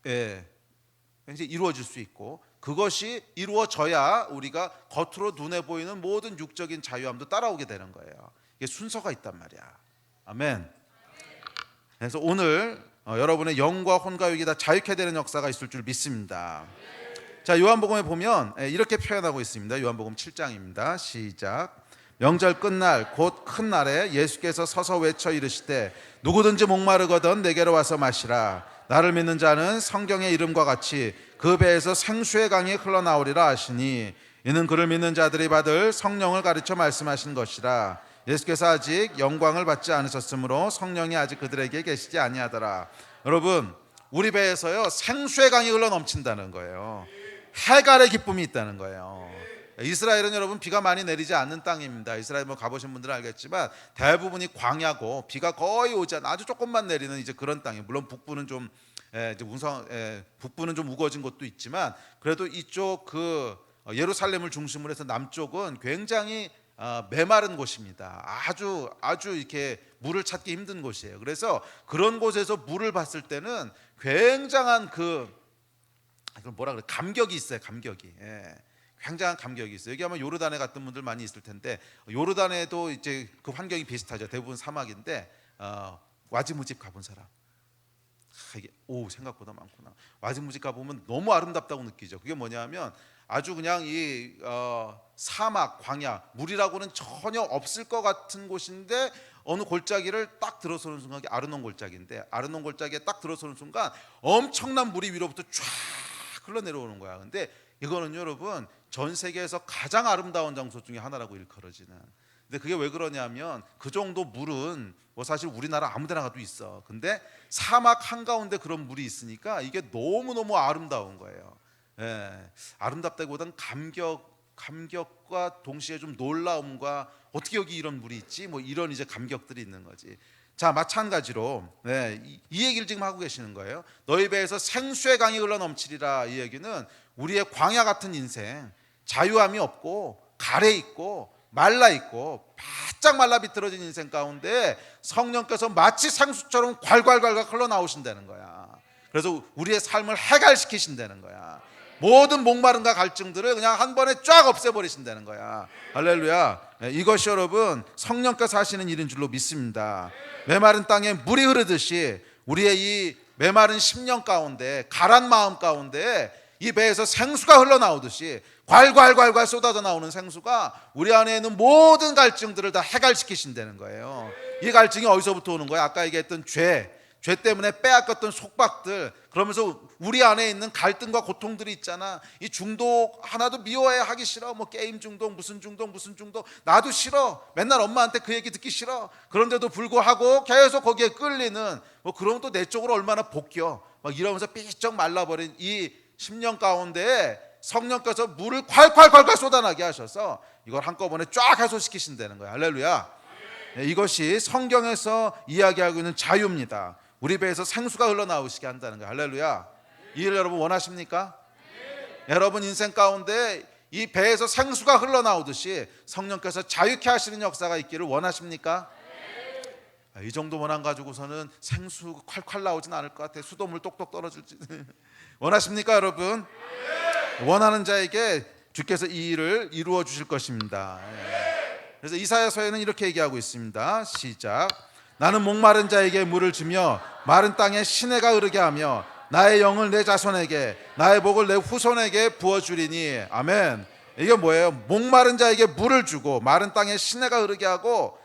이제 이루어질 수 있고, 그것이 이루어져야 우리가 겉으로 눈에 보이는 모든 육적인 자유함도 따라오게 되는 거예요. 이게 순서가 있단 말이야. 아멘. 그래서 오늘 여러분의 영과 혼과 육이 다 자유케 되는 역사가 있을 줄 믿습니다. 자, 요한복음에 보면 이렇게 표현하고 있습니다. 요한복음 7장입니다. 시작. 명절 끝날 곧 큰 날에 예수께서 서서 외쳐 이르시되 누구든지 목마르거든 내게로 와서 마시라. 나를 믿는 자는 성경의 이름과 같이 그 배에서 생수의 강이 흘러나오리라 하시니, 이는 그를 믿는 자들이 받을 성령을 가르쳐 말씀하신 것이라. 예수께서 아직 영광을 받지 않으셨으므로 성령이 아직 그들에게 계시지 아니하더라. 여러분, 우리 배에서요 생수의 강이 흘러 넘친다는 거예요. 해갈의 기쁨이 있다는 거예요. 이스라엘은 여러분 비가 많이 내리지 않는 땅입니다. 이스라엘 뭐 가보신 분들은 알겠지만 대부분이 광야고 비가 거의 오지 않아 아주 조금만 내리는 이제 그런 땅이에요. 물론 북부는 좀 북부는 좀 우거진 곳도 있지만, 그래도 이쪽 예루살렘을 중심으로 해서 남쪽은 굉장히 메마른 곳입니다. 아주 이렇게 물을 찾기 힘든 곳이에요. 그래서 그런 곳에서 물을 봤을 때는 굉장한 감격이 있어요. 감격이. 굉장한 감격이 있어요. 여기 아마 요르단에 갔던 분들 많이 있을 텐데, 요르단에도 이제 그 환경이 비슷하죠. 대부분 사막인데 와지무집 가본 사람. 이게 생각보다 많구나. 와지무집 가보면 너무 아름답다고 느끼죠. 그게 뭐냐면 아주 그냥 이 사막, 광야, 물이라고는 전혀 없을 것 같은 곳인데, 어느 골짜기를 딱 들어서는 순간, 아르논 골짜기인데 아르논 골짜기에 딱 들어서는 순간 엄청난 물이 위로부터 쫙 흘러내려오는 거야. 근데 이거는 여러분 전 세계에서 가장 아름다운 장소 중에 하나라고 일컬어지는. 근데 그게 왜 그러냐면 그 정도 물은 뭐 사실 우리나라 아무데나 가도 있어. 근데 사막 한가운데 그런 물이 있으니까 이게 너무너무 아름다운 거예요. 아름답다기보다는 감격과 동시에 좀 놀라움과 어떻게 여기 이런 물이 있지? 뭐 이런 이제 감격들이 있는 거지. 자, 마찬가지로 이 얘기를 지금 하고 계시는 거예요. 너희 배에서 생수의 강이 흘러 넘치리라. 이 얘기는 우리의 광야 같은 인생, 자유함이 없고 가래 있고 말라 있고 바짝 말라 비틀어진 인생 가운데 성령께서 마치 생수처럼 괄괄괄 흘러나오신다는 거야. 그래서 우리의 삶을 해갈시키신다는 거야. 모든 목마름과 갈증들을 그냥 한 번에 쫙 없애버리신다는 거야. 할렐루야. 이것이 여러분 성령께서 하시는 일인 줄로 믿습니다. 메마른 땅에 물이 흐르듯이 우리의 이 메마른 심령 가운데, 가란 마음 가운데 이 배에서 생수가 흘러나오듯이 괄괄괄 쏟아져 나오는 생수가 우리 안에 있는 모든 갈증들을 다 해갈시키신다는 거예요. 이 갈증이 어디서부터 오는 거야? 아까 얘기했던 죄 때문에 빼앗겼던 속박들, 그러면서 우리 안에 있는 갈등과 고통들이 있잖아. 이 중독 하나도 미워해, 하기 싫어. 뭐 게임 중독, 무슨 중독 나도 싫어. 맨날 엄마한테 그 얘기 듣기 싫어. 그런데도 불구하고 계속 거기에 끌리는, 뭐 그러면 또 내 쪽으로 얼마나 복겨 막 이러면서 삐쩍 말라버린 이 심령 가운데 성령께서 물을 콸콸콸콸 쏟아나게 하셔서 이걸 한꺼번에 쫙 해소시키신다는 거야. 할렐루야. 이것이 성경에서 이야기하고 있는 자유입니다. 우리 배에서 생수가 흘러나오시게 한다는 거예요. 할렐루야. 이 일 여러분 원하십니까? 여러분 인생 가운데 이 배에서 생수가 흘러나오듯이 성령께서 자유케 하시는 역사가 있기를 원하십니까? 이 정도 원한 가지고서는 생수 콸콸 나오진 않을 것 같아요. 수돗물 똑똑 떨어질지. 원하십니까 여러분? 원하는 자에게 주께서 이 일을 이루어 주실 것입니다. 그래서 이사야서에는 이렇게 얘기하고 있습니다. 시작. 나는 목마른 자에게 물을 주며 마른 땅에 시내가 흐르게 하며 나의 영을 내 자손에게 나의 복을 내 후손에게 부어주리니. 아멘. 이게 뭐예요? 목마른 자에게 물을 주고 마른 땅에 시내가 흐르게 하고,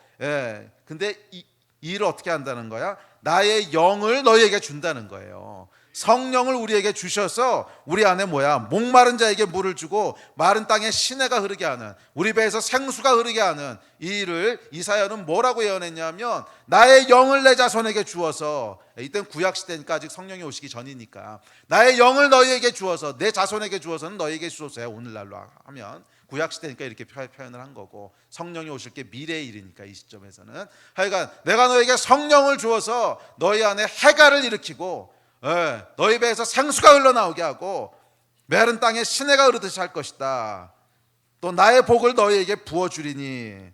근데 이 일을 어떻게 한다는 거야? 나의 영을 너희에게 준다는 거예요. 성령을 우리에게 주셔서 우리 안에 목마른 자에게 물을 주고 마른 땅에 시내가 흐르게 하는, 우리 배에서 생수가 흐르게 하는 이 일을 이사야는 뭐라고 예언했냐면 나의 영을 내 자손에게 주어서, 이때는 구약시대니까 아직 성령이 오시기 전이니까, 나의 영을 너희에게 주어서, 내 자손에게 주어서는 너희에게 주소서야. 오늘날로 하면 구약시대니까 이렇게 표현을 한 거고, 성령이 오실 게 미래의 일이니까 이 시점에서는. 하여간 내가 너에게 성령을 주어서 너희 안에 해갈을 일으키고 너희 배에서 생수가 흘러나오게 하고 메른 땅에 시내가 흐르듯이 할 것이다. 또 나의 복을 너희에게 부어주리니.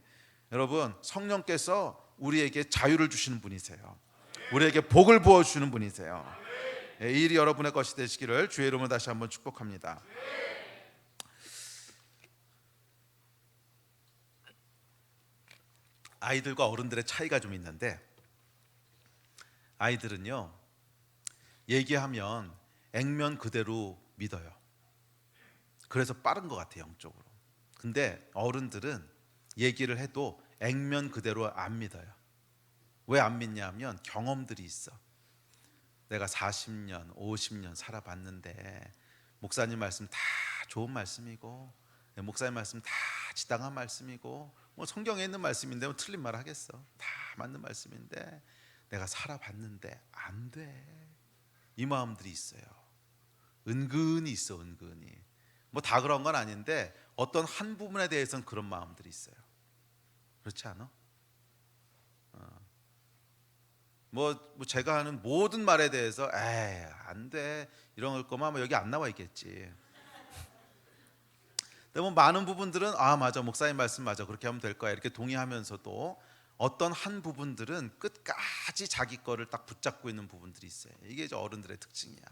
여러분, 성령께서 우리에게 자유를 주시는 분이세요. 우리에게 복을 부어주시는 분이세요. 이 일이 여러분의 것이 되시기를 주의 이름으로 다시 한번 축복합니다. 아이들과 어른들의 차이가 좀 있는데, 아이들은요 얘기하면 액면 그대로 믿어요. 그래서 빠른 것 같아요, 영적으로. 근데 어른들은 얘기를 해도 액면 그대로 안 믿어요. 왜 안 믿냐 하면 경험들이 있어. 내가 40년 50년 살아봤는데 목사님 말씀 다 좋은 말씀이고, 목사님 말씀 다 지당한 말씀이고, 뭐 성경에 있는 말씀인데 뭐 틀린 말 하겠어. 다 맞는 말씀인데 내가 살아봤는데 안 돼. 이 마음들이 있어요. 은근히 있어, 은근히. 뭐 다 그런 건 아닌데 어떤 한 부분에 대해서는 그런 마음들이 있어요. 그렇지 않아? 뭐 제가 하는 모든 말에 대해서 에이 안 돼, 이런 걸 거면 아마 여기 안 나와 있겠지. 근데 뭐 많은 부분들은 아 맞아, 목사님 말씀 맞아, 그렇게 하면 될 거야, 이렇게 동의하면서도 어떤 한 부분들은 끝까지 자기 거를 딱 붙잡고 있는 부분들이 있어요. 이게 이제 어른들의 특징이야.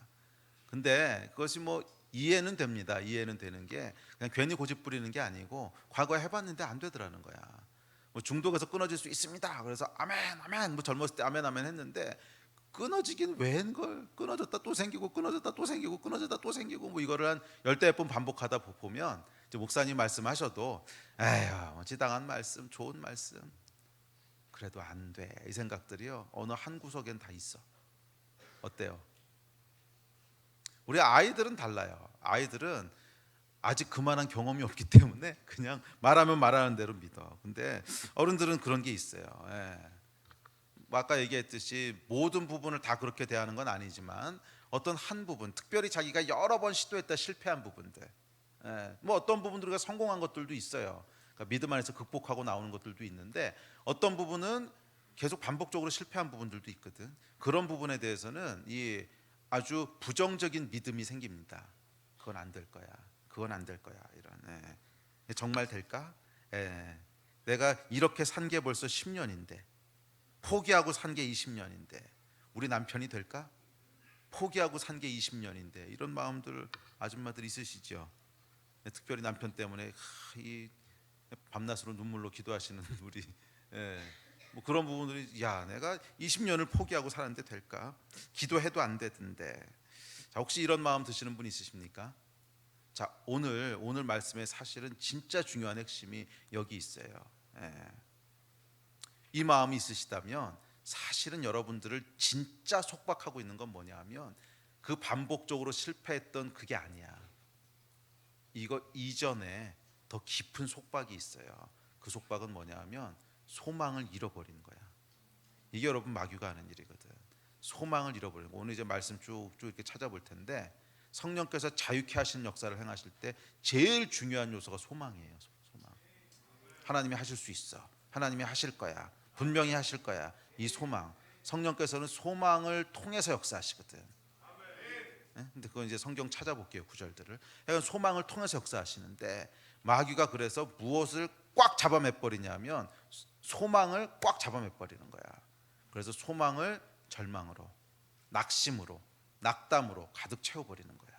근데 그것이 뭐 이해는 됩니다. 이해는 되는 게 그냥 괜히 고집 부리는 게 아니고 과거에 해봤는데 안 되더라는 거야. 뭐 중독에서 끊어질 수 있습니다. 그래서 아멘 아멘, 뭐 젊었을 때 아멘 아멘 했는데 끊어지긴 웬걸. 끊어졌다 또 생기고 끊어졌다 또 생기고 끊어졌다 또 생기고, 뭐 이거를 한 열대 번 반복하다 보면 이제 목사님 말씀하셔도 에휴 지당한 말씀, 좋은 말씀, 그래도 안 돼, 이 생각들이요 어느 한 구석엔 다 있어. 어때요? 우리 아이들은 달라요. 아이들은 아직 그만한 경험이 없기 때문에 그냥 말하면 말하는 대로 믿어. 근데 어른들은 그런 게 있어요. 뭐 아까 얘기했듯이 모든 부분을 다 그렇게 대하는 건 아니지만 어떤 한 부분, 특별히 자기가 여러 번 시도했다 실패한 부분들, 뭐 어떤 부분들과 성공한 것들도 있어요. 그러니까 믿음 안에서 극복하고 나오는 것들도 있는데 어떤 부분은 계속 반복적으로 실패한 부분들도 있거든. 그런 부분에 대해서는 이 아주 부정적인 믿음이 생깁니다. 그건 안 될 거야. 그건 안 될 거야. 이런. 정말 될까? 내가 이렇게 산 게 벌써 10년인데, 포기하고 산 게 20년인데 우리 남편이 될까? 포기하고 산 게 20년인데, 이런 마음들 아줌마들 있으시죠? 특별히 남편 때문에 이 밤낮으로 눈물로 기도하시는 우리, 뭐 그런 부분들이, 야 내가 20년을 포기하고 사는데 될까? 기도해도 안 되던데. 자, 혹시 이런 마음 드시는 분 있으십니까? 자, 오늘 말씀의 사실은 진짜 중요한 핵심이 여기 있어요. 이 마음이 있으시다면 사실은 여러분들을 진짜 속박하고 있는 건 뭐냐 하면 그 반복적으로 실패했던 그게 아니야. 이거 이전에 더 깊은 속박이 있어요. 그 속박은 뭐냐 하면 소망을 잃어버리는 거야. 이게 여러분 마귀가 하는 일이거든. 소망을 잃어버리는 거. 오늘 이제 말씀 쭉쭉 이렇게 찾아볼 텐데, 성령께서 자유케 하시는 역사를 행하실 때 제일 중요한 요소가 소망이에요. 소망. 하나님이 하실 수 있어. 하나님이 하실 거야. 분명히 하실 거야. 이 소망. 성령께서는 소망을 통해서 역사하시거든. 근데 그건 이제 성경 찾아볼게요, 구절들을. 그러니까 소망을 통해서 역사하시는데 마귀가 그래서 무엇을 꽉 잡아매버리냐면 소망을 꽉 잡아매버리는 거야. 그래서 소망을 절망으로, 낙심으로, 낙담으로 가득 채워버리는 거야.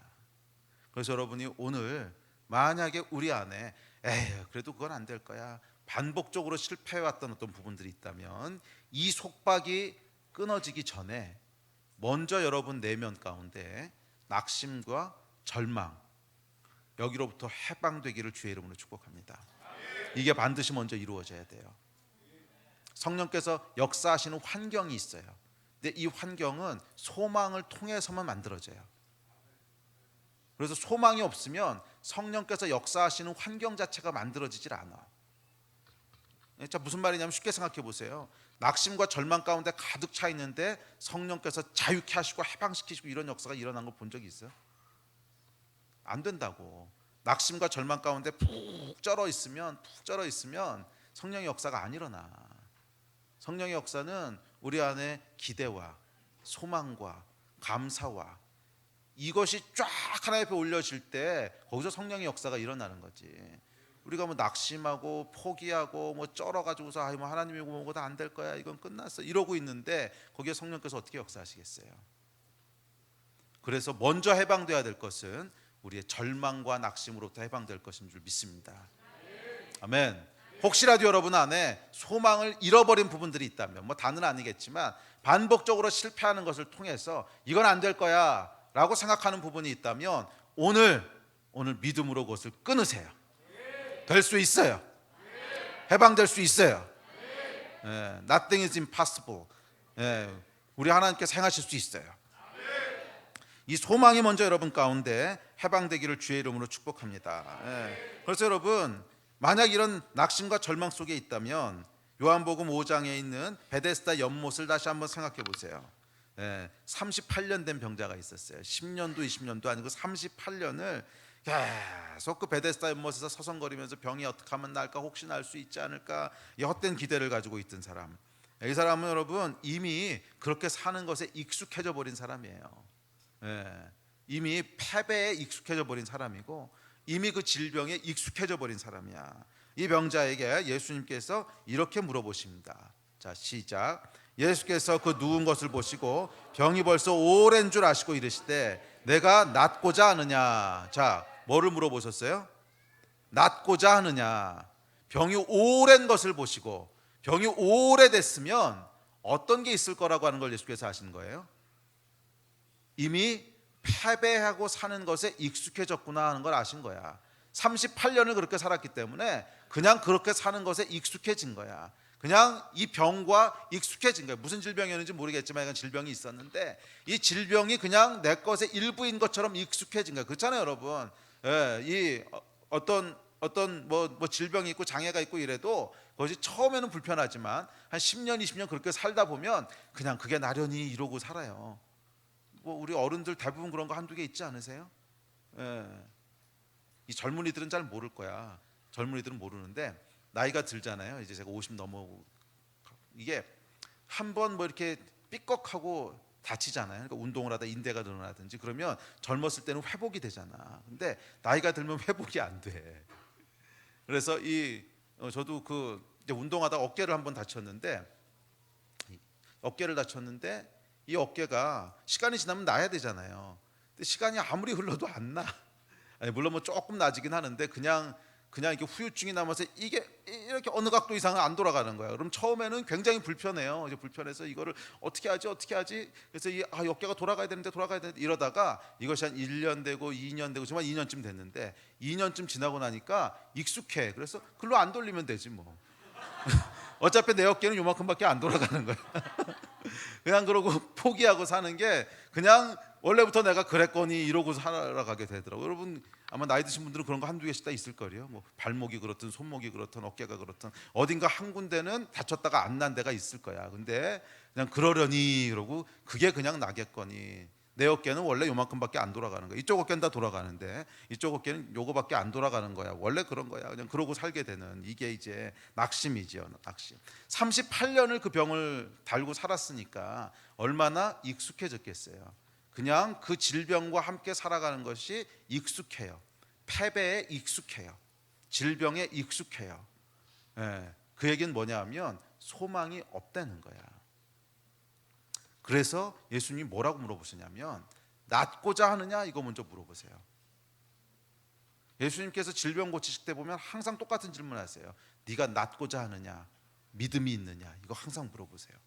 그래서 여러분이 오늘 만약에 우리 안에 에이 그래도 그건 안 될 거야, 반복적으로 실패해왔던 어떤 부분들이 있다면 이 속박이 끊어지기 전에 먼저 여러분 내면 가운데 낙심과 절망, 여기로부터 해방되기를 주의 이름으로 축복합니다. 이게 반드시 먼저 이루어져야 돼요. 성령께서 역사하시는 환경이 있어요. 근데 이 환경은 소망을 통해서만 만들어져요. 그래서 소망이 없으면 성령께서 역사하시는 환경 자체가 만들어지질 않아. 자, 무슨 말이냐면 쉽게 생각해 보세요. 낙심과 절망 가운데 가득 차 있는데 성령께서 자유케 하시고 해방시키시고 이런 역사가 일어난 걸 본 적이 있어요? 안 된다고. 낙심과 절망 가운데 푹 쩔어 있으면 성령의 역사가 안 일어나. 성령의 역사는 우리 안에 기대와 소망과 감사와 이것이 쫙 하나님 앞에 올려질 때 거기서 성령의 역사가 일어나는 거지. 우리가 뭐 낙심하고 포기하고 뭐 쩔어가지고서 뭐 하나님이 뭐고 다 안 될 거야, 이건 끝났어 이러고 있는데 거기에 성령께서 어떻게 역사하시겠어요? 그래서 먼저 해방돼야 될 것은 우리의 절망과 낙심으로부터 해방될 것인 줄 믿습니다. 아멘. 혹시라도 여러분 안에 소망을 잃어버린 부분들이 있다면, 뭐 다는 아니겠지만 반복적으로 실패하는 것을 통해서 이건 안 될 거야 라고 생각하는 부분이 있다면 오늘 믿음으로 그것을 끊으세요. 될 수 있어요. 해방될 수 있어요. Nothing is impossible. 우리 하나님께서 행하실 수 있어요. 이 소망이 먼저 여러분 가운데 해방되기를 주의 이름으로 축복합니다. 그래서 여러분, 만약 이런 낙심과 절망 속에 있다면 요한복음 5장에 있는 베데스다 연못을 다시 한번 생각해 보세요. 38년 된 병자가 있었어요. 10년도 20년도 아니고 38년을 계속 그 베데스다 연못에서 서성거리면서 병이 어떻게 하면 나을까, 혹시 날 수 있지 않을까, 이 헛된 기대를 가지고 있던 사람. 이 사람은 여러분 이미 그렇게 사는 것에 익숙해져 버린 사람이에요. 이미 패배에 익숙해져 버린 사람이고 이미 그 질병에 익숙해져 버린 사람이야. 이 병자에게 예수님께서 이렇게 물어보십니다. 자, 시작. 예수께서 그 누운 것을 보시고 병이 벌써 오랜 줄 아시고 이르시되 내가 낫고자 하느냐. 자, 뭐를 물어보셨어요? 낫고자 하느냐. 병이 오랜 것을 보시고 병이 오래됐으면 어떤 게 있을 거라고 하는 걸 예수께서 아시는 거예요. 이미 패배하고 사는 것에 익숙해졌구나 하는 걸 아신 거야. 38년을 그렇게 살았기 때문에 그냥 그렇게 사는 것에 익숙해진 거야. 그냥 이 병과 익숙해진 거야. 무슨 질병이었는지 모르겠지만 이건 질병이 있었는데 이 질병이 그냥 내 것의 일부인 것처럼 익숙해진 거야. 그렇잖아요, 여러분. 이 어떤 뭐 질병이 있고 장애가 있고 이래도 그것이 처음에는 불편하지만 한 10년 20년 그렇게 살다 보면 그냥 그게 나련히 이러고 살아요. 뭐 우리 어른들 대부분 그런 거 한두 개 있지 않으세요? 이 젊은이들은 잘 모를 거야. 젊은이들은 모르는데 나이가 들잖아요. 이제 제가 50 넘어오고 이게 한번 뭐 이렇게 삐걱하고 다치잖아요. 그러니까 운동을 하다 인대가 늘어나든지 그러면 젊었을 때는 회복이 되잖아. 근데 나이가 들면 회복이 안 돼. 그래서 저도 이제 운동하다 어깨를 한번 다쳤는데 이 어깨가 시간이 지나면 나야 되잖아요. 근데 시간이 아무리 흘러도 안 나. 아니, 물론 뭐 조금 나지긴 하는데 그냥 이렇게 후유증이 남아서 이게 이렇게 어느 각도 이상은 안 돌아가는 거야. 그럼 처음에는 굉장히 불편해요. 이제 불편해서 이거를 어떻게 하지? 그래서 어깨가 돌아가야 되는데 이러다가 이것이 한 1년 되고 2년 되고 정말 2년쯤 됐는데 2년쯤 지나고 나니까 익숙해. 그래서 글로 안 돌리면 되지 뭐. 어차피 내 어깨는 요만큼밖에 안 돌아가는 거야. 그냥 그러고 포기하고 사는 게 그냥 원래부터 내가 그랬거니 이러고 살아가게 되더라고요. 여러분 아마 나이 드신 분들은 그런 거 한두 개씩 다 있을 거예요. 뭐 발목이 그렇든 손목이 그렇든 어깨가 그렇든 어딘가 한 군데는 다쳤다가 안 난 데가 있을 거야. 근데 그냥 그러려니 그러고 그게 그냥 나겠거니. 내 어깨는 원래 요만큼밖에 안 돌아가는 거야. 이쪽 어깨는 다 돌아가는데 이쪽 어깨는 요거밖에 안 돌아가는 거야. 원래 그런 거야. 그냥 그러고 살게 되는 이게 이제 낙심이죠. 낙심. 38년을 그 병을 달고 살았으니까 얼마나 익숙해졌겠어요. 그냥 그 질병과 함께 살아가는 것이 익숙해요. 패배에 익숙해요. 질병에 익숙해요. 그 얘기는 뭐냐 하면 소망이 없다는 거야. 그래서 예수님이 뭐라고 물어보시냐면 낫고자 하느냐 이거 먼저 물어보세요. 예수님께서 질병 고치실 때 보면 항상 똑같은 질문하세요. 네가 낫고자 하느냐, 믿음이 있느냐 이거 항상 물어보세요.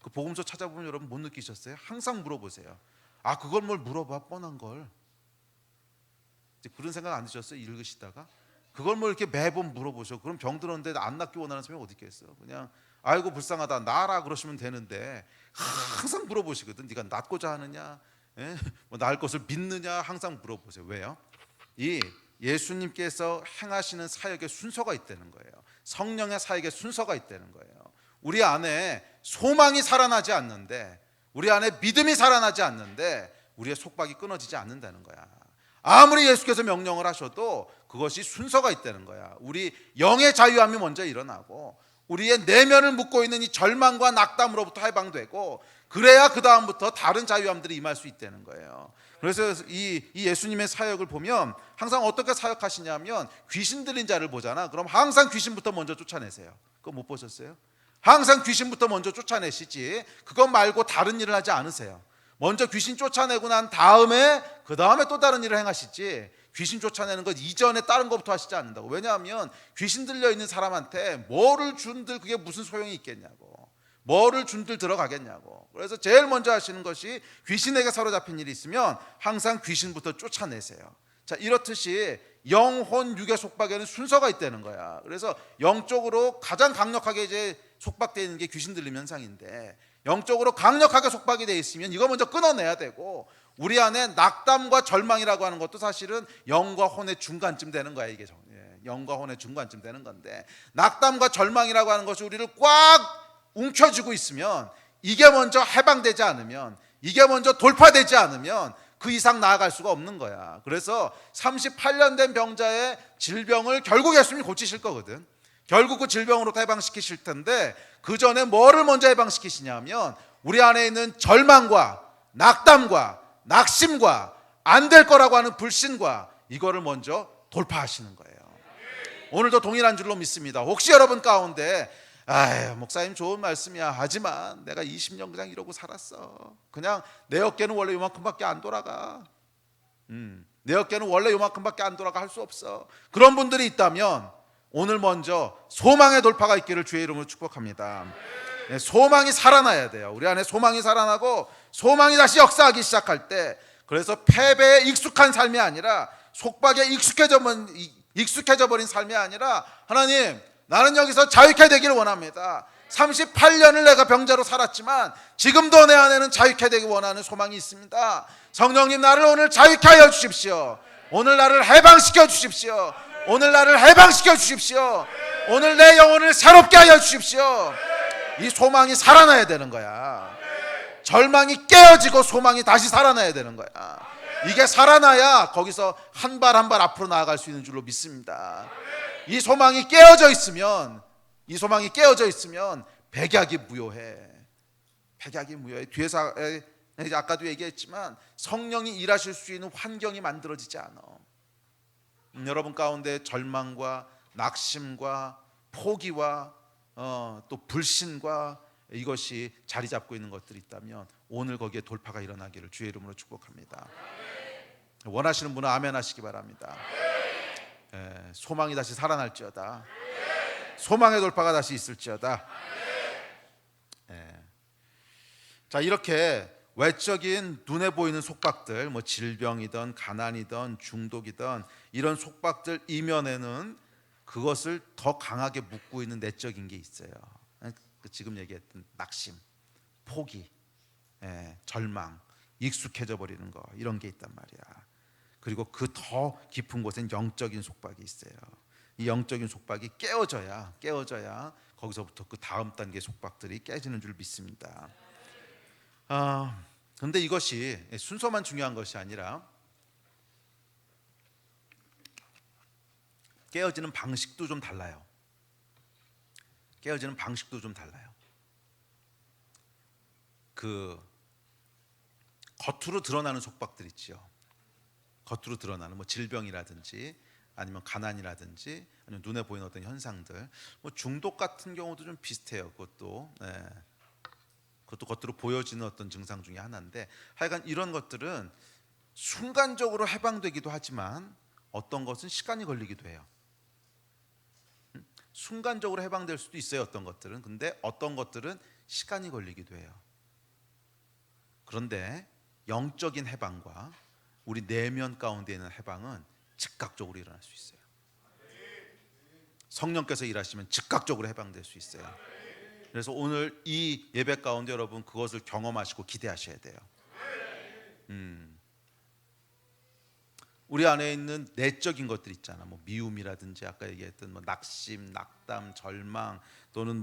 그 복음서 찾아보면 여러분 못 느끼셨어요? 항상 물어보세요. 그걸 뭘 물어봐, 뻔한 걸. 이제 그런 생각 안 드셨어요? 읽으시다가 그걸 뭘 이렇게 매번 물어보셔. 그럼 병 들었는데 안 낫기 원하는 사람이 어디 있겠어? 그냥 아이고 불쌍하다 나라 그러시면 되는데 항상 물어보시거든. 네가 낫고자 하느냐, 뭐 나을 것을 믿느냐 항상 물어보세요. 왜요? 이 예수님께서 행하시는 사역의 순서가 있다는 거예요. 성령의 사역의 순서가 있다는 거예요. 우리 안에 소망이 살아나지 않는데, 우리 안에 믿음이 살아나지 않는데 우리의 속박이 끊어지지 않는다는 거야. 아무리 예수께서 명령을 하셔도 그것이 순서가 있다는 거야. 우리 영의 자유함이 먼저 일어나고 우리의 내면을 묶고 있는 이 절망과 낙담으로부터 해방되고, 그래야 그 다음부터 다른 자유함들이 임할 수 있다는 거예요. 그래서 이 예수님의 사역을 보면 항상 어떻게 사역하시냐면, 귀신 들린 자를 보잖아. 그럼 항상 귀신부터 먼저 쫓아내세요. 그거 못 보셨어요? 항상 귀신부터 먼저 쫓아내시지, 그것 말고 다른 일을 하지 않으세요. 먼저 귀신 쫓아내고 난 다음에 그 다음에 또 다른 일을 행하시지, 귀신 쫓아내는 것 이전에 다른 것부터 하시지 않는다고. 왜냐하면 귀신 들려 있는 사람한테 뭐를 준들 그게 무슨 소용이 있겠냐고, 뭐를 준들 들어가겠냐고. 그래서 제일 먼저 하시는 것이, 귀신에게 사로잡힌 일이 있으면 항상 귀신부터 쫓아내세요. 자, 이렇듯이 영혼 육의 속박에는 순서가 있다는 거야. 그래서 영적으로 가장 강력하게 이제 속박되어 있는 게 귀신 들림 현상인데, 영적으로 강력하게 속박이 되어 있으면 이거 먼저 끊어내야 되고, 우리 안에 낙담과 절망이라고 하는 것도 사실은 영과 혼의 중간쯤 되는 거야. 이게 영과 혼의 중간쯤 되는 건데, 낙담과 절망이라고 하는 것이 우리를 꽉 움켜쥐고 있으면, 이게 먼저 해방되지 않으면, 이게 먼저 돌파되지 않으면 그 이상 나아갈 수가 없는 거야. 그래서 38년 된 병자의 질병을 결국 예수님이 고치실 거거든. 결국 그 질병으로부터 해방시키실 텐데, 그 전에 뭐를 먼저 해방시키시냐면, 우리 안에 있는 절망과 낙담과 낙심과 안 될 거라고 하는 불신과, 이거를 먼저 돌파하시는 거예요. 오늘도 동일한 줄로 믿습니다. 혹시 여러분 가운데, 아유, 목사님 좋은 말씀이야, 하지만 내가 20년 그냥 이러고 살았어, 그냥 내 어깨는 원래 요만큼밖에 안 돌아가, 내 어깨는 원래 요만큼밖에 안 돌아가, 할 수 없어, 그런 분들이 있다면 오늘 먼저 소망의 돌파가 있기를 주의 이름으로 축복합니다. 네, 소망이 살아나야 돼요. 우리 안에 소망이 살아나고 소망이 다시 역사하기 시작할 때, 그래서 패배에 익숙한 삶이 아니라, 속박에 익숙해져 버린 삶이 아니라, 하나님, 나는 여기서 자유케 되기를 원합니다. 38년을 내가 병자로 살았지만 지금도 내 안에는 자유케 되기 원하는 소망이 있습니다. 성령님, 나를 오늘 자유케 하여 주십시오. 오늘 나를 해방시켜 주십시오. 오늘 나를 해방시켜 주십시오. 오늘 내 영혼을 새롭게 하여 주십시오. 이 소망이 살아나야 되는 거야. 절망이 깨어지고 소망이 다시 살아나야 되는 거야. 이게 살아나야 거기서 한 발 한 발 앞으로 나아갈 수 있는 줄로 믿습니다. 이 소망이 깨어져 있으면 백약이 무효해. 백약이 무효해. 뒤에서 아까도 얘기했지만, 성령이 일하실 수 있는 환경이 만들어지지 않아. 여러분 가운데 절망과 낙심과 포기와 또 불신과 이것이 자리 잡고 있는 것들이 있다면, 오늘 거기에 돌파가 일어나기를 주의 이름으로 축복합니다. 원하시는 분은 아멘 하시기 바랍니다. 소망이 다시 살아날지어다. 소망의 돌파가 다시 있을지어다. 자, 이렇게 외적인 눈에 보이는 속박들, 뭐 질병이든 가난이든 중독이든 이런 속박들 이면에는 그것을 더 강하게 묶고 있는 내적인 게 있어요. 지금 얘기했던 낙심, 포기, 절망, 익숙해져 버리는 거, 이런 게 있단 말이야. 그리고 그 더 깊은 곳엔 영적인 속박이 있어요. 이 영적인 속박이 깨어져야 거기서부터 그 다음 단계 속박들이 깨지는 줄 믿습니다. 그런데 이것이 순서만 중요한 것이 아니라, 깨어지는 방식도 좀 달라요. 그 겉으로 드러나는 속박들 있죠. 겉으로 드러나는 뭐 질병이라든지 아니면 가난이라든지 아니면 눈에 보이는 어떤 현상들, 뭐 중독 같은 경우도 좀 비슷해요. 그것도 겉으로 보여지는 어떤 증상 중에 하나인데, 하여간 이런 것들은 순간적으로 해방되기도 하지만 어떤 것은 시간이 걸리기도 해요. 순간적으로 해방될 수도 있어요, 어떤 것들은. 근데 어떤 것들은 시간이 걸리기도 해요. 그런데 영적인 해방과 우리 내면 가운데 있는 해방은 즉각적으로 일어날 수 있어요. 성령께서 일하시면 즉각적으로 해방될 수 있어요. 그래서 오늘 이 예배 가운데 여러분 그것을 경험하시고 기대하셔야 돼요. 우리 안에 있는 내적인 것들 있잖아. 뭐 미움이라든지 아까 얘기했던 뭐 낙심, 낙담, 절망, 또는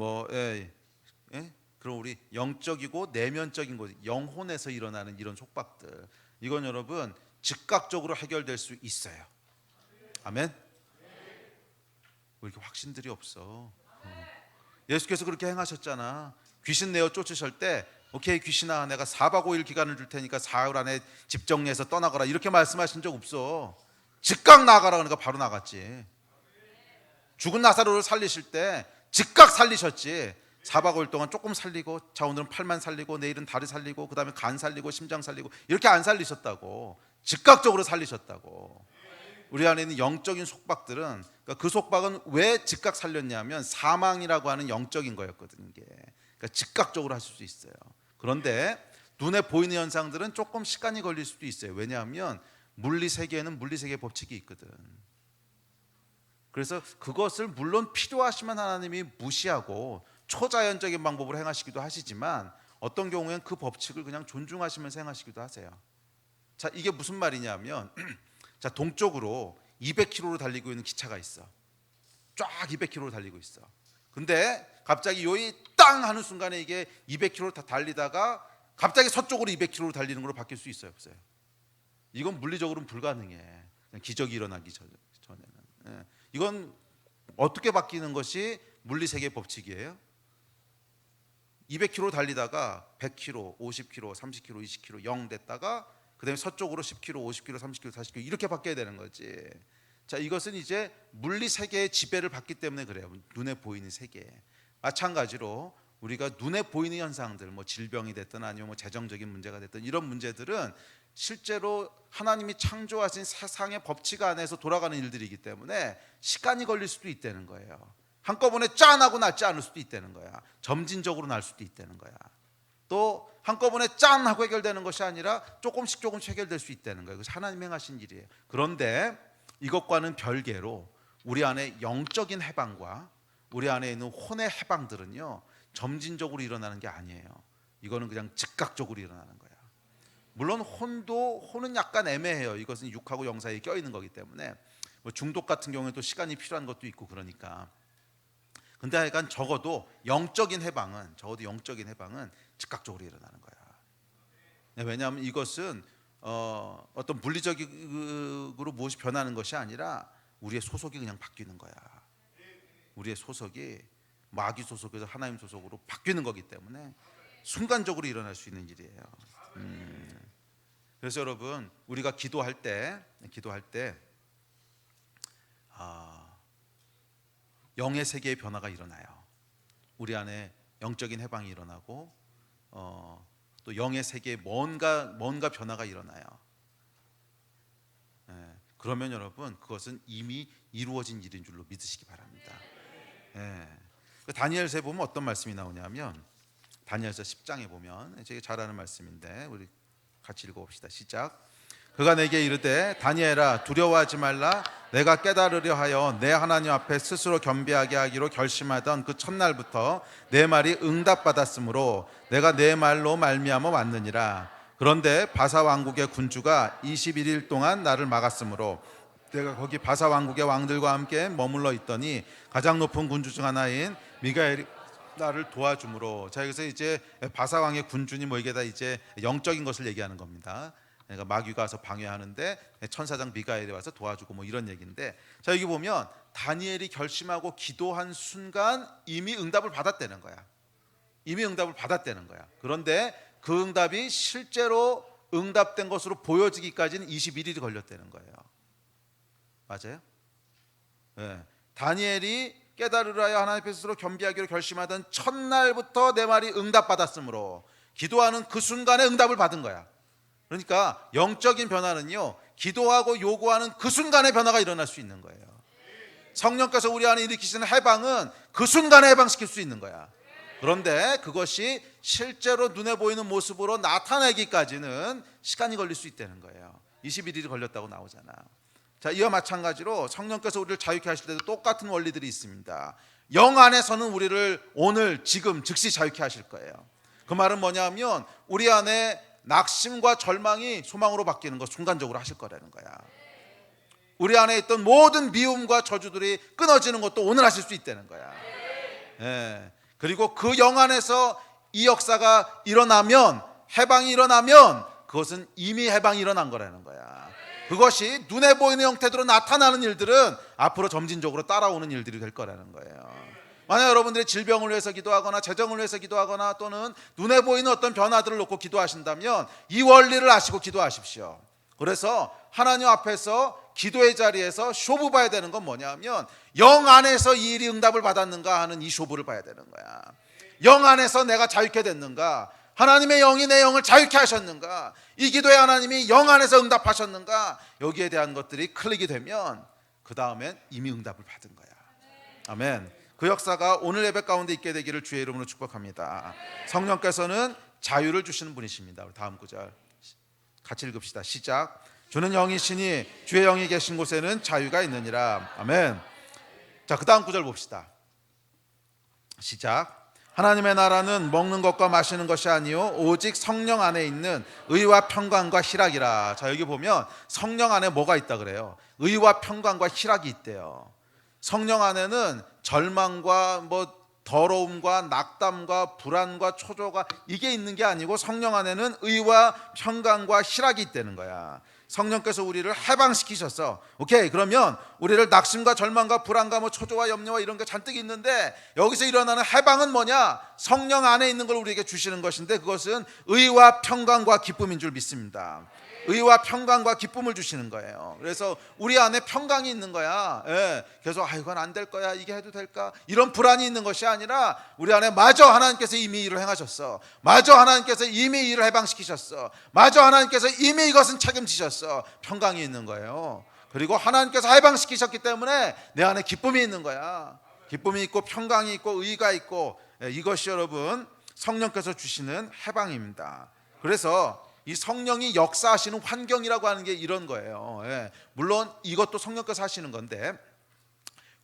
그럼 우리 영적이고 내면적인 것, 영혼에서 일어나는 이런 속박들, 이건 여러분 즉각적으로 해결될 수 있어요. 아멘. 왜 이렇게 확신들이 없어? 예수께서 그렇게 행하셨잖아. 귀신 내어 쫓으실 때 오케이 귀신아 내가 4박 5일 기간을 줄 테니까 사흘 안에 집 정리해서 떠나거라 이렇게 말씀하신 적 없어. 즉각 나가라 그러니까 바로 나갔지. 죽은 나사로를 살리실 때 즉각 살리셨지. 4박 5일 동안 조금 살리고, 자 오늘은 팔만 살리고 내일은 다리 살리고 그 다음에 간 살리고 심장 살리고 이렇게 안 살리셨다고. 즉각적으로 살리셨다고. 우리 안에 있는 영적인 속박들은, 그러니까 그 속박은 왜 즉각 살렸냐면 사망이라고 하는 영적인 거였거든요. 이게 그러니까 즉각적으로 하실 수 있어요. 그런데 눈에 보이는 현상들은 조금 시간이 걸릴 수도 있어요. 왜냐하면 물리 세계에는 물리 세계 법칙이 있거든. 그래서 그것을 물론 필요하시면 하나님이 무시하고 초자연적인 방법으로 행하시기도 하시지만 어떤 경우엔 그 법칙을 그냥 존중하시면서 행하시기도 하세요. 자, 이게 무슨 말이냐면 자, 동쪽으로 200km로 달리고 있는 기차가 있어. 쫙 200km로 달리고 있어. 근데 갑자기 요이 땅 하는 순간에 이게 200km로 다 달리다가 갑자기 서쪽으로 200km로 달리는 걸로 바뀔 수 있어요, 없어요? 이건 물리적으로는 불가능해. 그냥 기적이 일어나기 전에는. 예. 이건 어떻게 바뀌는 것이 물리 세계의 법칙이에요? 200km 달리다가 100km, 50km, 30km, 20km 0 됐다가 그다음에 서쪽으로 10km, 50km, 30km, 40km 이렇게 바뀌어야 되는 거지. 자, 이것은 이제 물리 세계의 지배를 받기 때문에 그래요. 눈에 보이는 세계. 마찬가지로 우리가 눈에 보이는 현상들, 뭐 질병이 됐든 아니면 뭐 재정적인 문제가 됐든 이런 문제들은 실제로 하나님이 창조하신 세상의 법칙 안에서 돌아가는 일들이기 때문에 시간이 걸릴 수도 있다는 거예요. 한꺼번에 짠 하고 낫지 않을 수도 있다는 거야. 점진적으로 날 수도 있다는 거야. 또 한꺼번에 짠 하고 해결되는 것이 아니라 조금씩 해결될 수 있다는 거예요. 그래서 하나님이 행하신 일이에요. 그런데 이것과는 별개로 우리 안에 영적인 해방과 우리 안에 있는 혼의 해방들은요, 점진적으로 일어나는 게 아니에요. 이거는 그냥 즉각적으로 일어나는 거야. 물론 혼은 약간 애매해요. 이것은 육하고 영 사이에 껴있는 거기 때문에 뭐 중독 같은 경우에도 시간이 필요한 것도 있고 그러니까. 근데 하여간 적어도 영적인 해방은 즉각적으로 일어나는 거야. 왜냐하면 이것은 어떤 물리적으로 무엇이 변하는 것이 아니라 우리의 소속이 그냥 바뀌는 거야. 우리의 소속이 마귀 소속에서 하나님 소속으로 바뀌는 거기 때문에 순간적으로 일어날 수 있는 일이에요. 그래서 여러분, 우리가 기도할 때 영의 세계의 변화가 일어나요. 우리 안에 영적인 해방이 일어나고 또 영의 세계에 뭔가 변화가 일어나요. 그러면 여러분, 그것은 이미 이루어진 일인 줄로 믿으시기 바랍니다. 다니엘서에 보면 어떤 말씀이 나오냐면 다니엘서 10장에 보면 제가 잘 아는 말씀인데 우리 같이 읽어봅시다. 시작. 그가 내게 이르되 다니엘아 두려워하지 말라. 내가 깨달으려 하여 내 하나님 앞에 스스로 겸비하게 하기로 결심하던 그 첫날부터 내 말이 응답받았으므로 내가 내 말로 말미암아 왔느니라. 그런데 바사 왕국의 군주가 21일 동안 나를 막았으므로 내가 거기 바사 왕국의 왕들과 함께 머물러 있더니 가장 높은 군주 중 하나인 미가엘이 나를 도와주므로. 자, 여기서 이제 바사 왕의 군주니 뭐 이게 다 이제 영적인 것을 얘기하는 겁니다. 그러니까 마귀가 와서 방해하는데 천사장 미가엘이 와서 도와주고 뭐 이런 얘기인데, 자, 여기 보면 다니엘이 결심하고 기도한 순간 이미 응답을 받았다는 거야. 그런데 그 응답이 실제로 응답된 것으로 보여지기까지는 21일이 걸렸다는 거예요. 맞아요? 네. 다니엘이 깨달으라 하여 하나님 앞에 스스로 겸비하기로 결심하던 첫날부터 내 말이 응답받았으므로 기도하는 그 순간에 응답을 받은 거야. 그러니까 영적인 변화는요, 기도하고 요구하는 그 순간에 변화가 일어날 수 있는 거예요. 성령께서 우리 안에 일으키시는 해방은 그 순간에 해방시킬 수 있는 거야. 그런데 그것이 실제로 눈에 보이는 모습으로 나타나기까지는 시간이 걸릴 수 있다는 거예요. 21일이 걸렸다고 나오잖아. 자, 이와 마찬가지로 성령께서 우리를 자유케 하실 때도 똑같은 원리들이 있습니다. 영 안에서는 우리를 오늘 지금 즉시 자유케 하실 거예요. 그 말은 뭐냐면 우리 안에 낙심과 절망이 소망으로 바뀌는 것 순간적으로 하실 거라는 거야. 우리 안에 있던 모든 미움과 저주들이 끊어지는 것도 오늘 하실 수 있다는 거야. 그리고 그 영 안에서 이 역사가 일어나면, 해방이 일어나면 그것은 이미 해방이 일어난 거라는 거야. 그것이 눈에 보이는 형태로 나타나는 일들은 앞으로 점진적으로 따라오는 일들이 될 거라는 거예요. 만약 여러분들이 질병을 위해서 기도하거나 재정을 위해서 기도하거나 또는 눈에 보이는 어떤 변화들을 놓고 기도하신다면 이 원리를 아시고 기도하십시오. 그래서 하나님 앞에서 기도의 자리에서 쇼부 봐야 되는 건 뭐냐면 영 안에서 이 일이 응답을 받았는가 하는 이 쇼부를 봐야 되는 거야. 영 안에서 내가 자유케 됐는가, 하나님의 영이 내 영을 자유케 하셨는가, 이 기도에 하나님이 영 안에서 응답하셨는가, 여기에 대한 것들이 클릭이 되면 그 다음엔 이미 응답을 받은 거야. 아멘. 그 역사가 오늘 예배 가운데 있게 되기를 주의 이름으로 축복합니다. 성령께서는 자유를 주시는 분이십니다. 우리 다음 구절 같이 읽읍시다. 시작. 주는 영이시니 주의 영이 계신 곳에는 자유가 있느니라. 아멘. 자, 그 다음 구절 봅시다. 시작. 하나님의 나라는 먹는 것과 마시는 것이 아니요 오직 성령 안에 있는 의와 평강과 희락이라. 자, 여기 보면 성령 안에 뭐가 있다 그래요? 의와 평강과 희락이 있대요. 성령 안에는 절망과 더러움과 낙담과 불안과 초조가 이게 있는 게 아니고 성령 안에는 의와 평강과 희락이 있다는 거야. 성령께서 우리를 해방시키셨어. 오케이, 그러면 우리를 낙심과 절망과 불안과 초조와 염려와 이런 게 잔뜩 있는데 여기서 일어나는 해방은 뭐냐? 성령 안에 있는 걸 우리에게 주시는 것인데 그것은 의와 평강과 기쁨인 줄 믿습니다. 의와 평강과 기쁨을 주시는 거예요. 그래서 우리 안에 평강이 있는 거야. 예, 계속 이건 안 될 거야, 이게 해도 될까, 이런 불안이 있는 것이 아니라 우리 안에 마저 하나님께서 이미 일을 행하셨어. 마저 하나님께서 이미 일을 해방시키셨어. 마저 하나님께서 이미 이것은 책임지셨어. 평강이 있는 거예요. 그리고 하나님께서 해방시키셨기 때문에 내 안에 기쁨이 있는 거야. 기쁨이 있고 평강이 있고 의가 있고, 이것이 여러분 성령께서 주시는 해방입니다. 그래서 이 성령이 역사하시는 환경이라고 하는 게 이런 거예요. 물론 이것도 성령께서 하시는 건데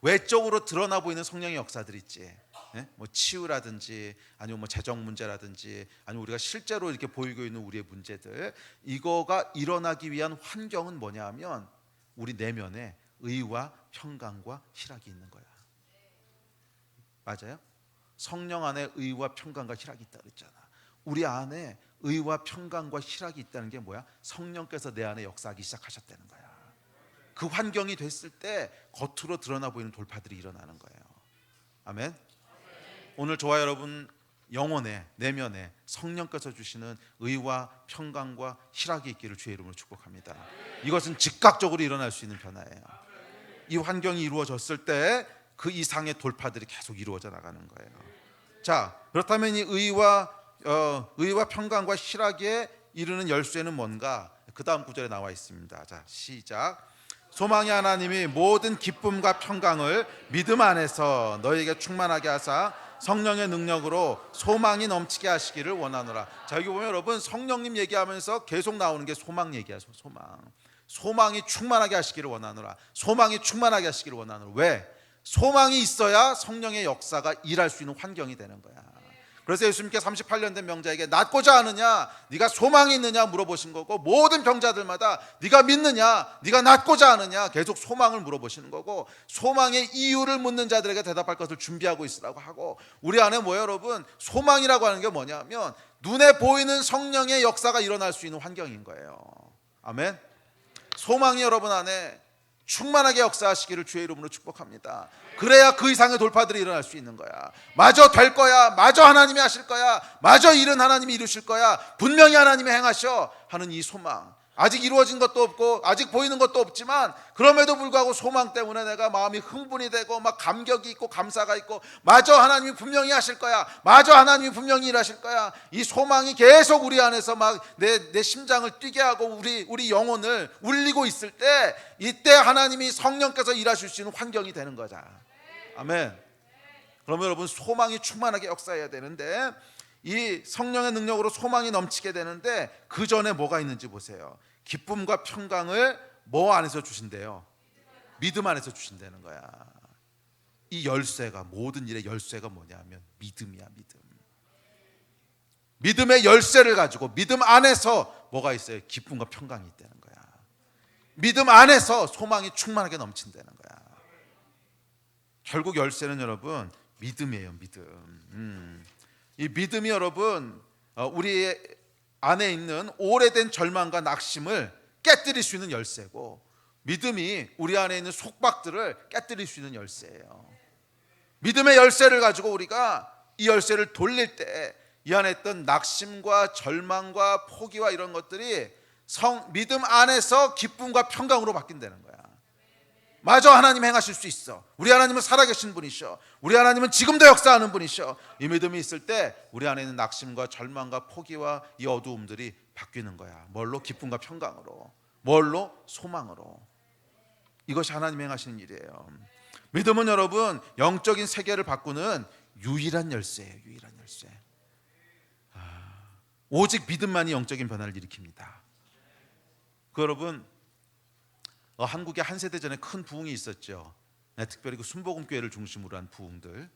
외적으로 드러나 보이는 성령의 역사들 있지. 치유라든지 아니면 재정 문제라든지 아니면 우리가 실제로 이렇게 보이고 있는 우리의 문제들, 이거가 일어나기 위한 환경은 뭐냐 하면 우리 내면에 의와 평강과 희락이 있는 거야. 맞아요? 성령 안에 의와 평강과 희락이 있다 그랬잖아. 우리 안에 의와 평강과 희락이 있다는 게 뭐야? 성령께서 내 안에 역사하기 시작하셨다는 거야. 그 환경이 됐을 때 겉으로 드러나 보이는 돌파들이 일어나는 거예요. 아멘. 오늘 저와 여러분 영혼에, 내면에 성령께서 주시는 의와 평강과 희락이 있기를 주의 이름으로 축복합니다. 이것은 즉각적으로 일어날 수 있는 변화예요. 이 환경이 이루어졌을 때 그 이상의 돌파들이 계속 이루어져 나가는 거예요. 자, 그렇다면 이 의와 평강과 희락에 이르는 열쇠는 뭔가? 그 다음 구절에 나와 있습니다. 자, 시작. 소망의 하나님이 모든 기쁨과 평강을 믿음 안에서 너희에게 충만하게 하사 성령의 능력으로 소망이 넘치게 하시기를 원하노라. 자, 여기 보면 여러분 성령님 얘기하면서 계속 나오는 게 소망 얘기야. 소망이 충만하게 하시기를 원하노라. 소망이 충만하게 하시기를 원하노라. 왜? 소망이 있어야 성령의 역사가 일할 수 있는 환경이 되는 거야. 그래서 예수님께 38년 된 병자에게 낫고자 하느냐, 네가 소망이 있느냐 물어보신 거고, 모든 병자들마다 네가 믿느냐, 네가 낫고자 하느냐 계속 소망을 물어보시는 거고, 소망의 이유를 묻는 자들에게 대답할 것을 준비하고 있으라고 하고, 우리 안에 뭐예요 여러분? 소망이라고 하는 게 뭐냐면 눈에 보이는 성령의 역사가 일어날 수 있는 환경인 거예요. 아멘. 소망이 여러분 안에 충만하게 역사하시기를 주의 이름으로 축복합니다. 그래야 그 이상의 돌파들이 일어날 수 있는 거야. 마저 될 거야, 마저 하나님이 하실 거야, 마저 일은 하나님이 이루실 거야, 분명히 하나님이 행하셔 하는 이 소망, 아직 이루어진 것도 없고 아직 보이는 것도 없지만 그럼에도 불구하고 소망 때문에 내가 마음이 흥분이 되고 막 감격이 있고 감사가 있고, 마저 하나님이 분명히 하실 거야, 마저 하나님이 분명히 일하실 거야, 이 소망이 계속 우리 안에서 막 내 심장을 뛰게 하고 우리 영혼을 울리고 있을 때, 이때 하나님이 성령께서 일하실 수 있는 환경이 되는 거죠. 아멘. 그러면 여러분 소망이 충만하게 역사해야 되는데, 이 성령의 능력으로 소망이 넘치게 되는데 그 전에 뭐가 있는지 보세요. 기쁨과 평강을 뭐 안에서 주신대요? 믿음 안에서 주신다는 거야. 이 열쇠가, 모든 일의 열쇠가 뭐냐면 믿음이야. 믿음의 열쇠를 가지고 믿음 안에서 뭐가 있어요? 기쁨과 평강이 있다는 거야. 믿음 안에서 소망이 충만하게 넘친다는 거야. 결국 열쇠는 여러분 믿음이에요. 믿음. 이 믿음이 여러분 우리 안에 있는 오래된 절망과 낙심을 깨뜨릴 수 있는 열쇠고, 믿음이 우리 안에 있는 속박들을 깨뜨릴 수 있는 열쇠예요. 믿음의 열쇠를 가지고 우리가 이 열쇠를 돌릴 때 이 안에 있던 낙심과 절망과 포기와 이런 것들이 믿음 안에서 기쁨과 평강으로 바뀐다는 거야. 맞아, 하나님 행하실 수 있어. 우리 하나님은 살아계신 분이셔. 우리 하나님은 지금도 역사하는 분이셔. 이 믿음이 있을 때 우리 안에 있는 낙심과 절망과 포기와 이 어두움들이 바뀌는 거야. 뭘로? 기쁨과 평강으로. 뭘로? 소망으로. 이것이 하나님 행하시는 일이에요. 믿음은 여러분 영적인 세계를 바꾸는 유일한 열쇠예요. 유일한 열쇠. 오직 믿음만이 영적인 변화를 일으킵니다. 여러분 한국에 한 세대 전에 큰 부흥이 있었죠. 특별히 그 순복음교회를 중심으로 한 부흥들.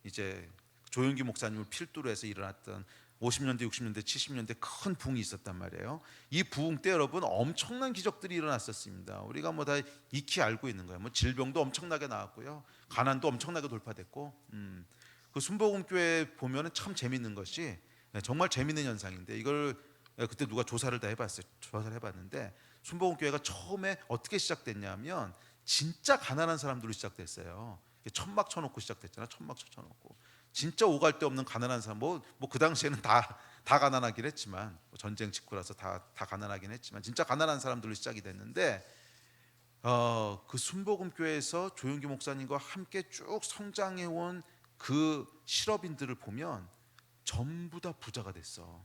이제 조용기 목사님을 필두로 해서 일어났던 50년대, 60년대, 70년대 큰 부흥이 있었단 말이에요. 이 부흥 때 여러분 엄청난 기적들이 일어났었습니다. 우리가 뭐 다 익히 알고 있는 거예요. 뭐 질병도 엄청나게 나왔고요, 가난도 엄청나게 돌파됐고, 그 순복음교회 보면은 참 재밌는 것이, 정말 재밌는 현상인데 이걸 그때 누가 조사를 다 해봤어요. 조사를 해봤는데 순복음교회가 처음에 어떻게 시작됐냐면 진짜 가난한 사람들로 시작됐어요. 천막 쳐놓고 시작됐잖아. 천막 쳐놓고 진짜 오갈 데 없는 가난한 사람, 뭐 그 당시에는 다 가난하긴 했지만, 전쟁 직후라서 다 가난하긴 했지만 진짜 가난한 사람들로 시작이 됐는데, 그 순복음교회에서 조용기 목사님과 함께 쭉 성장해온 그 실업인들을 보면 전부 다 부자가 됐어.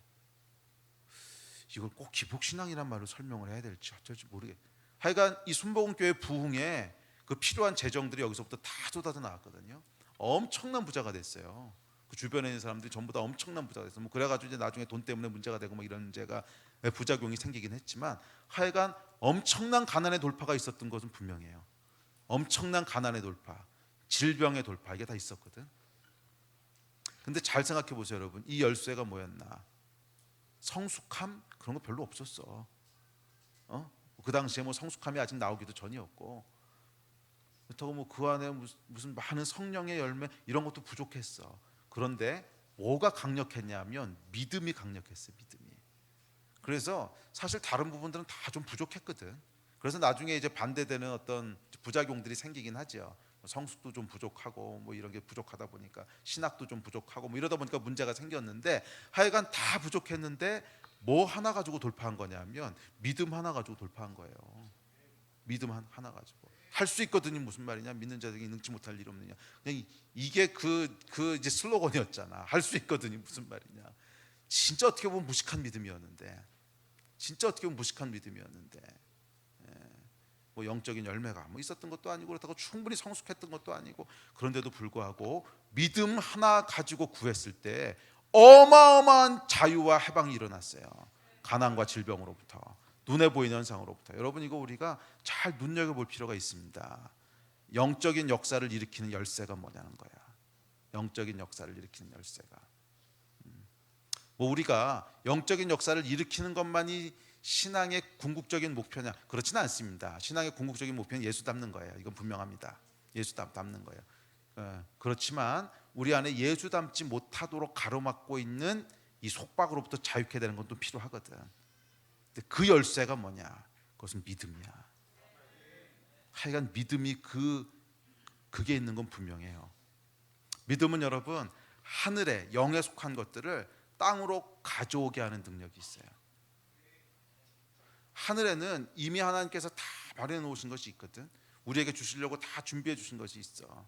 이걸 꼭 기복신앙이란 말로 설명을 해야 될지 어쩔지 모르겠. 하여간 이 순복음교회 부흥에 그 필요한 재정들이 여기서부터 다 쏟아져 나왔거든요. 엄청난 부자가 됐어요. 그 주변에 있는 사람들이 전부 다 엄청난 부자가 됐어. 뭐 그래가지고 이제 나중에 돈 때문에 문제가 되고 뭐 이런 문제가, 부작용이 생기긴 했지만, 하여간 엄청난 가난의 돌파가 있었던 것은 분명해요. 엄청난 가난의 돌파, 질병의 돌파, 이게 다 있었거든. 근데 잘 생각해 보세요, 여러분. 이 열쇠가 뭐였나? 성숙함, 그런 거 별로 없었어. 그 당시에 뭐 성숙함이 아직 나오기도 전이었고, 그렇다고 뭐 그 안에 무슨 많은 성령의 열매 이런 것도 부족했어. 그런데 뭐가 강력했냐면 믿음이 강력했어요. 믿음이. 그래서 사실 다른 부분들은 다 좀 부족했거든. 그래서 나중에 이제 반대되는 어떤 부작용들이 생기긴 하죠. 성숙도 좀 부족하고 뭐 이런 게 부족하다 보니까 신학도 좀 부족하고 뭐 이러다 보니까 문제가 생겼는데, 하여간 다 부족했는데 뭐 하나 가지고 돌파한 거냐면 믿음 하나 가지고 돌파한 거예요. 믿음 하나 가지고 할 수 있거든요. 무슨 말이냐? 믿는 자들에게 능치 못할 일 없느냐. 그냥 이게 그 이제 슬로건이었잖아. 할 수 있거든요. 무슨 말이냐? 진짜 어떻게 보면 무식한 믿음이었는데, 진짜 어떻게 보면 무식한 믿음이었는데, 뭐 영적인 열매가 뭐 있었던 것도 아니고, 그렇다고 충분히 성숙했던 것도 아니고, 그런데도 불구하고 믿음 하나 가지고 구했을 때 어마어마한 자유와 해방이 일어났어요. 가난과 질병으로부터, 눈에 보이는 현상으로부터. 여러분, 이거 우리가 잘 눈여겨볼 필요가 있습니다. 영적인 역사를 일으키는 열쇠가 뭐냐는 거야. 영적인 역사를 일으키는 열쇠가. 뭐 우리가 영적인 역사를 일으키는 것만이 신앙의 궁극적인 목표냐? 그렇지는 않습니다. 신앙의 궁극적인 목표는 예수 닮는 거예요. 이건 분명합니다. 예수 닮는 거예요. 그렇지만 우리 안에 예수 닮지 못하도록 가로막고 있는 이 속박으로부터 자유케 되는 건 또 필요하거든. 근데 그 열쇠가 뭐냐? 그것은 믿음이야. 하여간 믿음이 그게 있는 건 분명해요. 믿음은 여러분 하늘에 영에 속한 것들을 땅으로 가져오게 하는 능력이 있어요. 하늘에는 이미 하나님께서 다 마련해 놓으신 것이 있거든. 우리에게 주시려고 다 준비해 주신 것이 있어.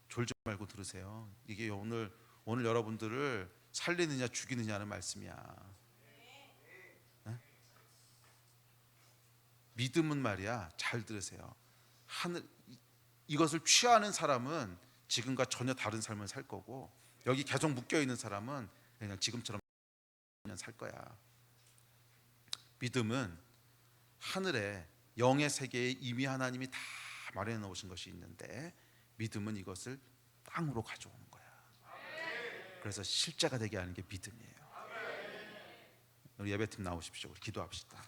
졸지 말고 들으세요. 이게 오늘 여러분들을 살리느냐 죽이느냐는 말씀이야. 믿음은 말이야, 잘 들으세요. 이것을 취하는 사람은 지금과 전혀 다른 삶을 살 거고, 여기 계속 묶여 있는 사람은 그냥 지금처럼 살 거야. 믿음은 하늘에 영의 세계에 이미 하나님이 다 마련해 놓으신 것이 있는데, 믿음은 이것을 땅으로 가져오는 거야. 그래서 실제가 되게 하는 게 믿음이에요. 우리 예배팀 나오십시오. 우리 기도합시다.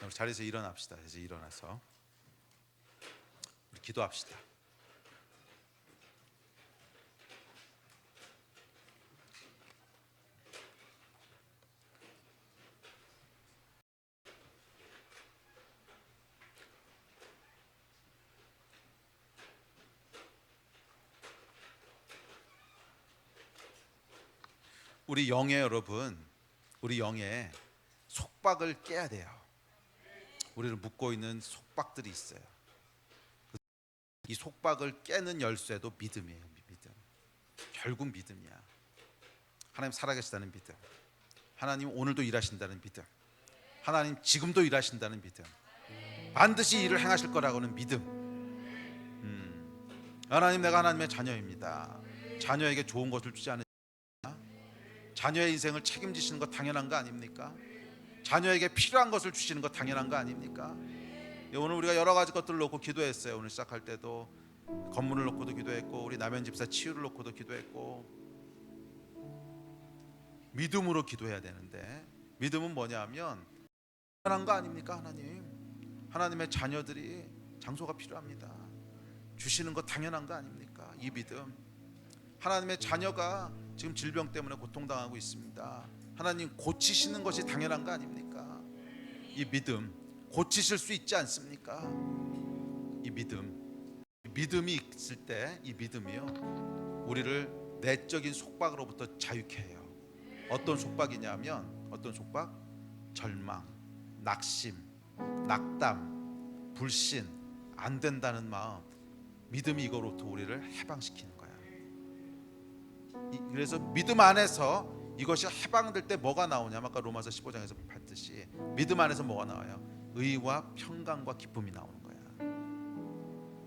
우리 자리에서 일어납시다. 이제 일어나서 우리 기도합시다. 우리 영의 여러분, 우리 영의 속박을 깨야 돼요. 우리를 묶고 있는 속박들이 있어요. 이 속박을 깨는 열쇠도 믿음이에요. 믿음. 결국 믿음이야. 하나님 살아계시다는 믿음, 하나님 오늘도 일하신다는 믿음, 하나님 지금도 일하신다는 믿음, 반드시 일을 행하실 거라고는 믿음. 하나님, 내가 하나님의 자녀입니다. 자녀에게 좋은 것을 주지 않으십니까? 자녀의 인생을 책임지시는 것 당연한 거 아닙니까? 자녀에게 필요한 것을 주시는 것 당연한 거 아닙니까? 오늘 우리가 여러 가지 것들을 놓고 기도했어요. 오늘 시작할 때도 건물을 놓고도 기도했고, 우리 남현 집사 치유를 놓고도 기도했고, 믿음으로 기도해야 되는데, 믿음은 뭐냐면 당연한 거 아닙니까? 하나님의 자녀들이 장소가 필요합니다. 주시는 거 당연한 거 아닙니까? 이 믿음. 하나님의 자녀가 지금 질병 때문에 고통당하고 있습니다. 하나님 고치시는 것이 당연한 거 아닙니까? 이 믿음, 고치실 수 있지 않습니까? 이 믿음이 있을 때, 이 믿음이요, 우리를 내적인 속박으로부터 자유케 해요. 어떤 속박이냐면, 어떤 속박? 절망, 낙심, 낙담, 불신, 안 된다는 마음. 믿음이 이거로부터 우리를 해방시키는 거야. 그래서 믿음 안에서 이것이 해방될 때 뭐가 나오냐면, 아까 로마서 15장에서 봤듯이 믿음 안에서 뭐가 나와요? 의와 평강과 기쁨이 나오는 거야.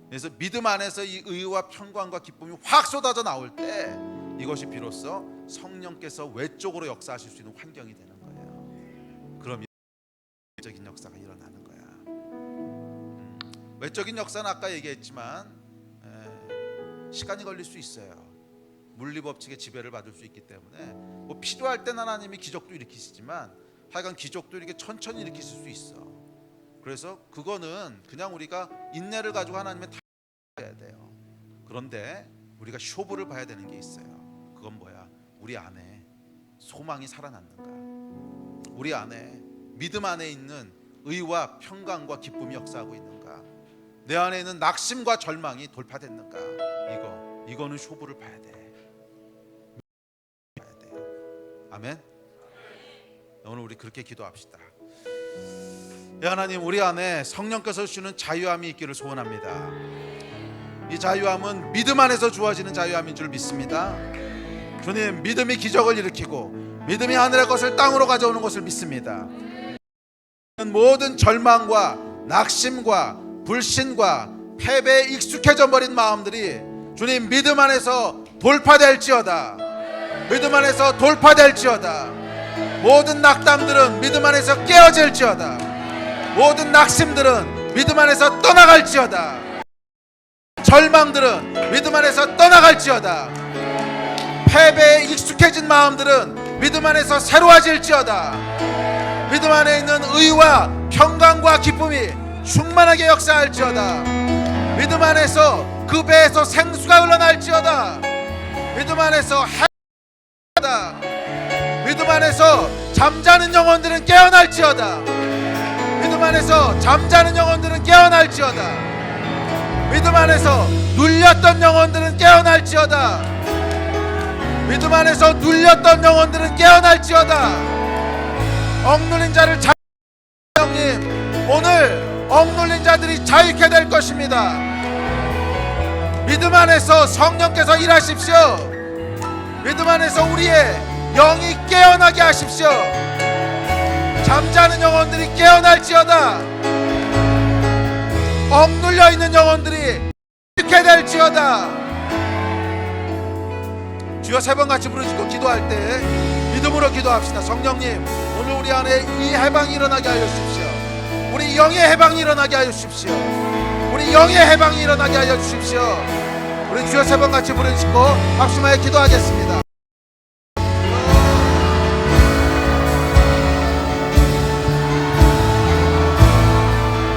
그래서 믿음 안에서 이 의와 평강과 기쁨이 확 쏟아져 나올 때, 이것이 비로소 성령께서 외적으로 역사하실 수 있는 환경이 되는 거예요. 그럼 외적인 역사가 일어나는 거야. 외적인 역사는 아까 얘기했지만 시간이 걸릴 수 있어요. 물리법칙의 지배를 받을 수 있기 때문에 뭐 필요할 땐 하나님이 기적도 일으키시지만, 하여간 기적도 이렇게 천천히 일으키실 수 있어. 그래서 그거는 그냥 우리가 인내를 가지고 하나님의 해야 돼요. 그런데 우리가 쇼부를 봐야 되는 게 있어요. 그건 뭐야? 우리 안에 소망이 살아났는가? 우리 안에 믿음 안에 있는 의와 평강과 기쁨이 역사하고 있는가? 내 안에 있는 낙심과 절망이 돌파됐는가? 이거는 쇼부를 봐야 돼. 아멘. 오늘 우리 그렇게 기도합시다. 하나님, 우리 안에 성령께서 주시는 자유함이 있기를 소원합니다. 이 자유함은 믿음 안에서 주어지는 자유함인 줄 믿습니다. 주님, 믿음이 기적을 일으키고 믿음이 하늘의 것을 땅으로 가져오는 것을 믿습니다. 모든 절망과 낙심과 불신과 패배에 익숙해져 버린 마음들이 주님 믿음 안에서 돌파될지어다. 믿음 안에서 돌파될지어다. 모든 낙담들은 믿음 안에서 깨어질지어다. 모든 낙심들은 믿음 안에서 떠나갈지어다. 절망들은 믿음 안에서 떠나갈지어다. 패배에 익숙해진 마음들은 믿음 안에서 새로워질지어다. 믿음 안에 있는 의와 평강과 기쁨이 충만하게 역사할지어다. 믿음 안에서 그 배에서 생수가 흘러날지어다. 믿음 안에서 믿음 안에서 잠자는 영혼들은 깨어날지어다. 믿음 안에서 잠자는 영혼들은 깨어날지어다. 믿음 안에서 눌렸던 영혼들은 깨어날지어다. 믿음 안에서 눌렸던 영혼들은 깨어날지어다. 억눌린 자를 자유님, 오늘 억눌린 자들이 자유케 될 것입니다. 믿음 안에서 성령께서 일하십시오. 믿음 안에서 우리의 영이 깨어나게 하십시오. 잠자는 영혼들이 깨어날지어다. 억눌려 있는 영혼들이 이렇게 될지어다. 주여, 세 번 같이 부르시고 기도할 때 믿음으로 기도합시다. 성령님, 오늘 우리 안에 이 해방이 일어나게 하여 주십시오. 우리 영의 해방이 일어나게 하여 주십시오. 우리 영의 해방이 일어나게 하여 주십시오. 우리 주여 세 번 같이 부르시고 합심하여 기도하겠습니다.